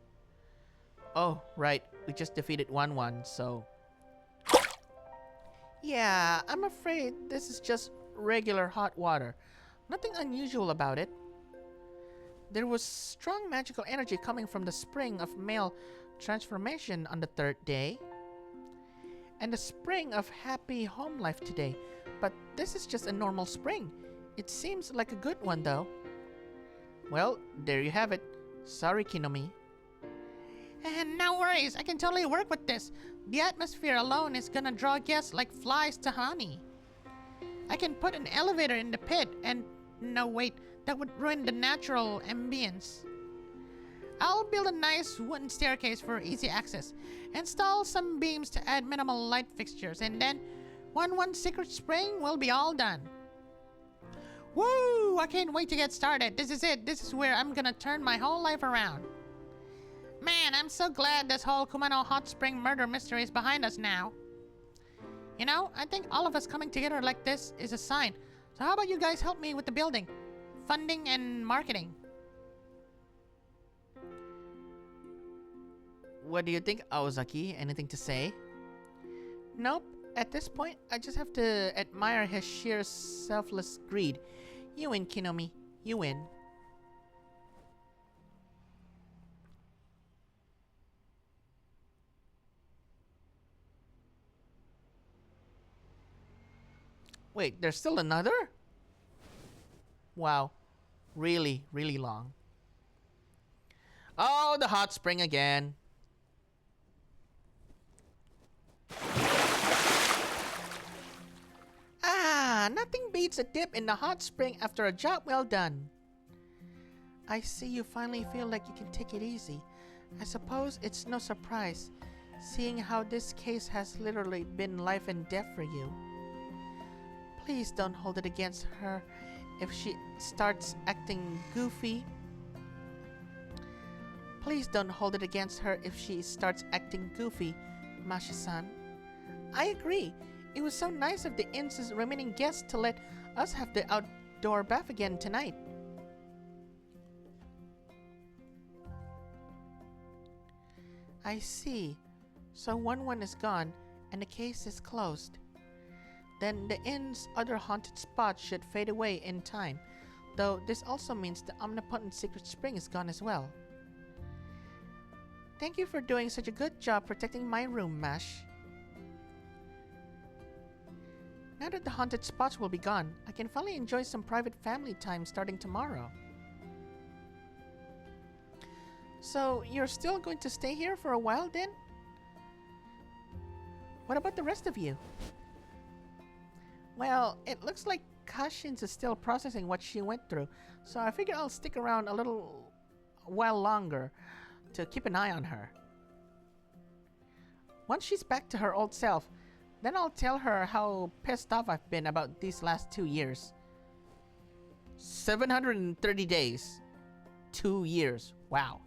Oh, right. We just defeated 1-1, so... Yeah, I'm afraid this is just regular hot water. Nothing unusual about it. There was strong magical energy coming from the spring of male transformation on the 3rd day, and the spring of happy home life today. But this is just a normal spring. It seems like a good one though. Well, there you have it. Sorry, Kinomi. And no worries, I can totally work with this. The atmosphere alone is gonna draw guests like flies to honey. I can put an elevator in the pit and... no, wait, that would ruin the natural ambience. I'll build a nice wooden staircase for easy access, install some beams to add minimal light fixtures, and then one secret spring will be all done. Woo! I can't wait to get started. This is it. This is where I'm gonna turn my whole life around. Man, I'm so glad this whole Kumano hot spring murder mystery is behind us now. You know, I think all of us coming together like this is a sign. So how about you guys help me with the building, funding, and marketing? What do you think, Aozaki? Anything to say? Nope. At this point, I just have to admire his sheer selfless greed. You win, Kinomi. You win. Wait, there's still another? Wow. Really, really long. Oh, the hot spring again. Ah, nothing beats a dip in the hot spring after a job well done. I see you finally feel like you can take it easy. I suppose it's no surprise, seeing how this case has literally been life and death for you. Please don't hold it against her if she starts acting goofy. Please don't hold it against her if she starts acting goofy, Mashi-san. I agree. It was so nice of the inn's remaining guests to let us have the outdoor bath again tonight. I see. So 1-1 is gone and the case is closed. Then the inn's other haunted spots should fade away in time, though this also means the omnipotent secret spring is gone as well. Thank you for doing such a good job protecting my room, Mash. Now that the haunted spots will be gone, I can finally enjoy some private family time starting tomorrow. So, you're still going to stay here for a while then? What about the rest of you? Well, it looks like Kashins is still processing what she went through, so I figure I'll stick around a little while longer to keep an eye on her. Once she's back to her old self, then I'll tell her how pissed off I've been about these last 2 years. 730 days. 2 years. Wow.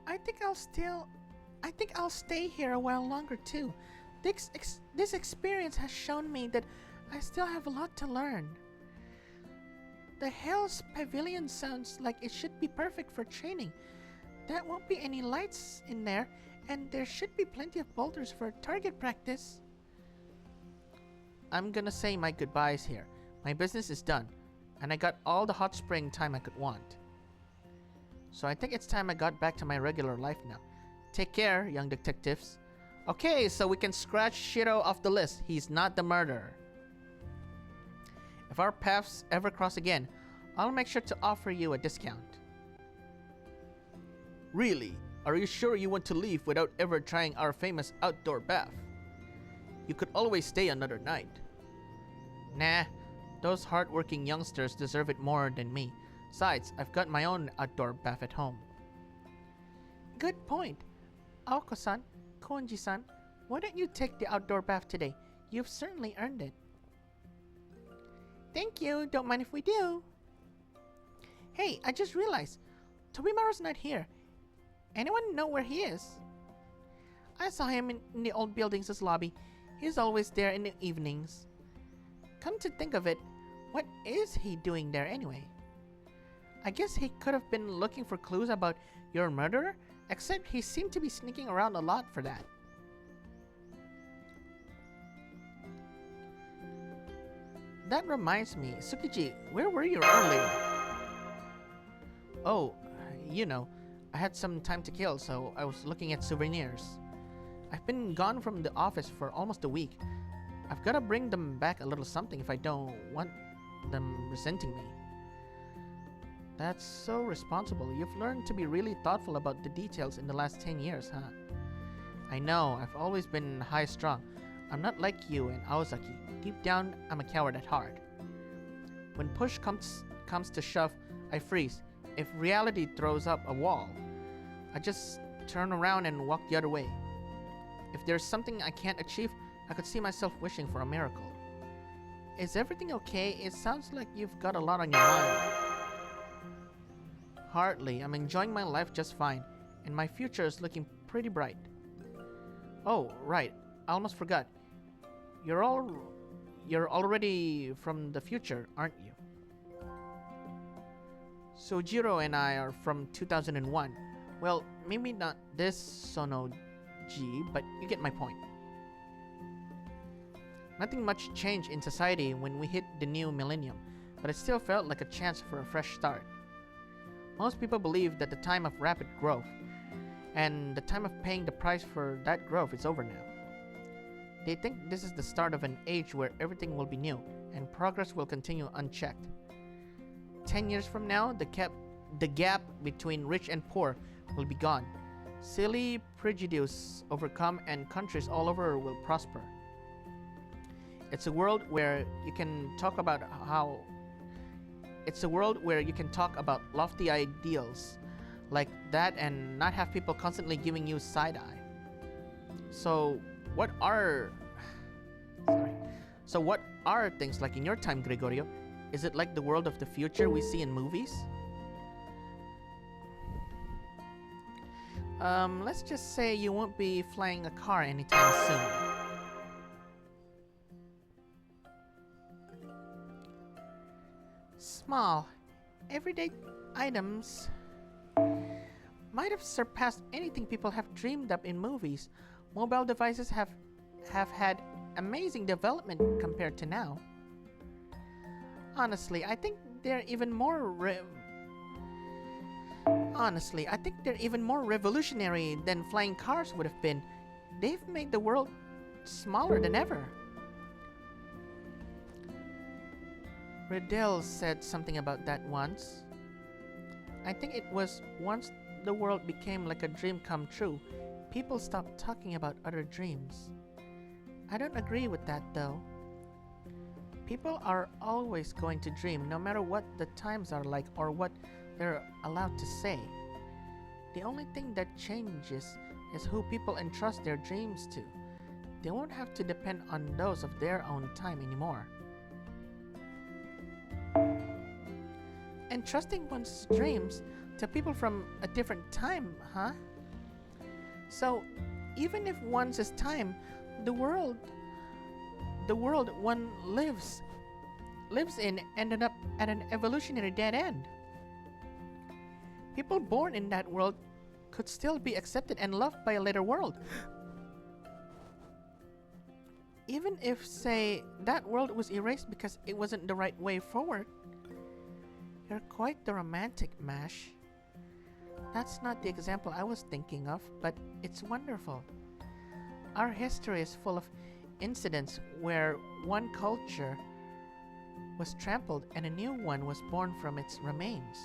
I think I'll stay here a while longer too. This experience has shown me that I still have a lot to learn. The Hell's Pavilion sounds like it should be perfect for training. There won't be any lights in there, and there should be plenty of boulders for target practice. I'm gonna say my goodbyes here. My business is done, and I got all the hot spring time I could want. So I think it's time I got back to my regular life now. Take care, young detectives. Okay, so we can scratch Shiro off the list. He's not the murderer. If our paths ever cross again, I'll make sure to offer you a discount. Really? Are you sure you want to leave without ever trying our famous outdoor bath? You could always stay another night. Nah, those hard-working youngsters deserve it more than me. Besides, I've got my own outdoor bath at home. Good point. Aoko-san, Konji-san, why don't you take the outdoor bath today? You've certainly earned it. Thank you. Don't mind if we do. Hey, I just realized. Tobimaru's not here. Anyone know where he is? I saw him in the old building's lobby. He's always there in the evenings. Come to think of it, what is he doing there anyway? I guess he could have been looking for clues about your murderer, except he seemed to be sneaking around a lot for that. That reminds me, Tsukiji, where were you earlier? Oh, I had some time to kill, so I was looking at souvenirs. I've been gone from the office for almost a week. I've gotta bring them back a little something if I don't want them resenting me. That's so responsible. You've learned to be really thoughtful about the details in the last 10 years, huh? I know, I've always been high-strung. I'm not like you and Aozaki. Deep down, I'm a coward at heart. When push comes to shove, I freeze. If reality throws up a wall, I just turn around and walk the other way. If there's something I can't achieve, I could see myself wishing for a miracle. Is everything okay? It sounds like you've got a lot on your mind. Hardly. I'm enjoying my life just fine, and my future is looking pretty bright. Oh, right. I almost forgot. You're already from the future, aren't you? Sojiro and I are from 2001. Well, maybe not this Sono-ji, but you get my point. Nothing much changed in society when we hit the new millennium, but it still felt like a chance for a fresh start. Most people believe that the time of rapid growth and the time of paying the price for that growth is over now. They think this is the start of an age where everything will be new and progress will continue unchecked. 10 years from now, the gap between rich and poor will be gone. Silly prejudice overcome and countries all over will prosper. It's a world where you can talk about lofty ideals like that and not have people constantly giving you side-eye. So what are things like in your time, Gregorio? Is it like the world of the future we see in movies? Let's just say you won't be flying a car anytime soon. Small, everyday items might have surpassed anything people have dreamed up in movies. Mobile devices have had amazing development compared to now. Honestly, I think they're even more revolutionary than flying cars would have been. They've made the world smaller than ever. Riddell said something about that once. I think it was once the world became like a dream come true, people stopped talking about other dreams. I don't agree with that though. People are always going to dream no matter what the times are like or what they're allowed to say. The only thing that changes is who people entrust their dreams to. They won't have to depend on those of their own time anymore. Entrusting one's dreams to people from a different time, huh? So, even if once is time, the world one lives in ended up at an evolutionary dead end. People born in that world could still be accepted and loved by a later world. Even if, say, that world was erased because it wasn't the right way forward. You're quite the romantic, Mash. That's not the example I was thinking of, but it's wonderful. Our history is full of incidents where one culture was trampled and a new one was born from its remains.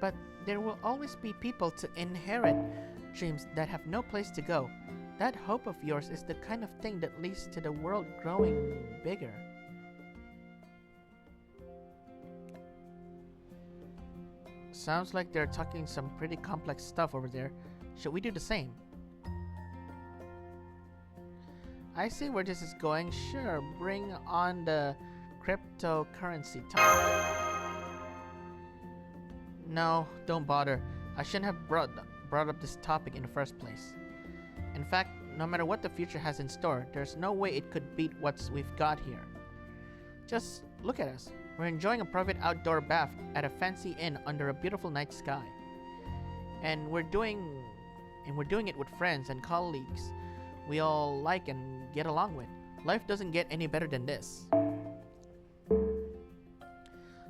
But there will always be people to inherit dreams that have no place to go. That hope of yours is the kind of thing that leads to the world growing bigger. Sounds like they're talking some pretty complex stuff over there. Should we do the same? I see where this is going. Sure, bring on the cryptocurrency talk. No, don't bother. I shouldn't have brought up this topic in the first place. In fact, no matter what the future has in store, there's no way it could beat what we've got here. Just look at us. We're enjoying a private outdoor bath at a fancy inn under a beautiful night sky. And we're doing it with friends and colleagues we all like and get along with. Life doesn't get any better than this.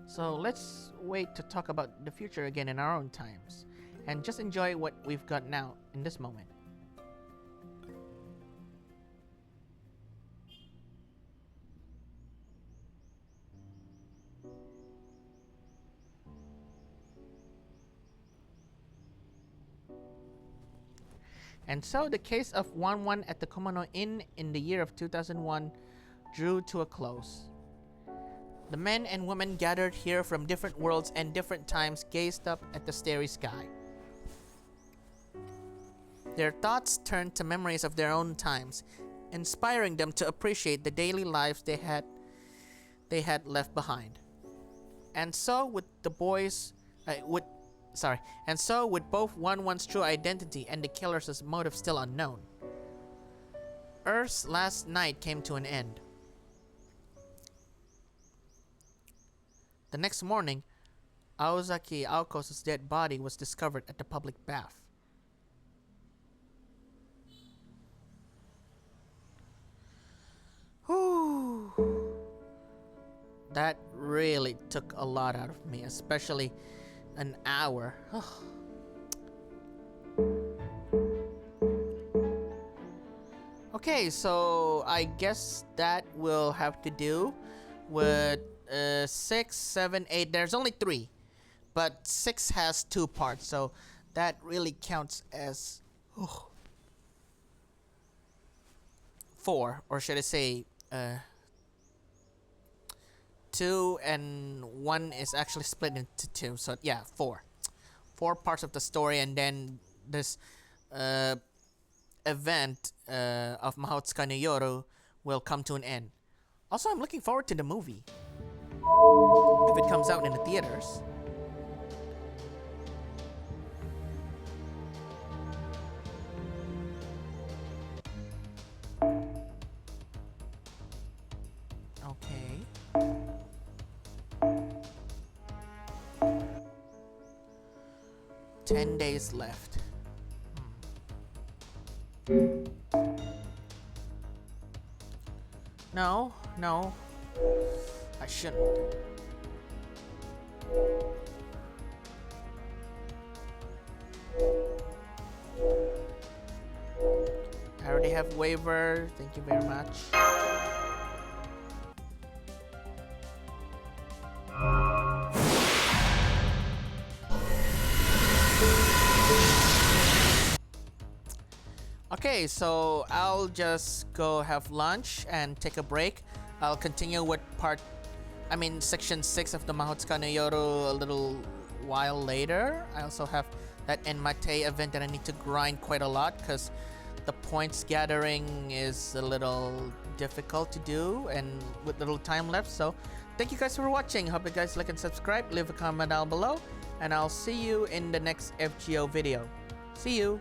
So let's wait to talk about the future again in our own times and just enjoy what we've got now in this moment. And so the case of 1-1 at the Kumano Inn in the year of 2001 drew to a close. The men and women gathered here from different worlds and different times gazed up at the starry sky. Their thoughts turned to memories of their own times, inspiring them to appreciate the daily lives they had left behind. And so with both 1-1's true identity and the killer's motive still unknown, Earth's last night came to an end. The next morning, Aozaki Aoko's dead body was discovered at the public bath. Whew. That really took a lot out of me, especially an hour. Okay, so I guess that will have to do with 6, 7, 8. There's only 3, but 6 has 2 parts, so that really counts as 4, or should I say 2 and 1 is actually split into 2, so yeah, 4 parts of the story, and then this event of Mahoutsukai no Yoru will come to an end. Also, I'm looking forward to the movie if it comes out in the theaters. Okay. 10 days left. No. I shouldn't. I already have waiver. Thank you very much. Okay, Okay, so I'll just go have lunch and take a break. I'll continue with section 6 of the Mahotsuka no Yoru a little while later. I also have that Enmate event that I need to grind quite a lot because the points gathering is a little difficult to do and with little time left. So thank you guys for watching. Hope you guys like and subscribe. Leave a comment down below and I'll see you in the next FGO video. See you!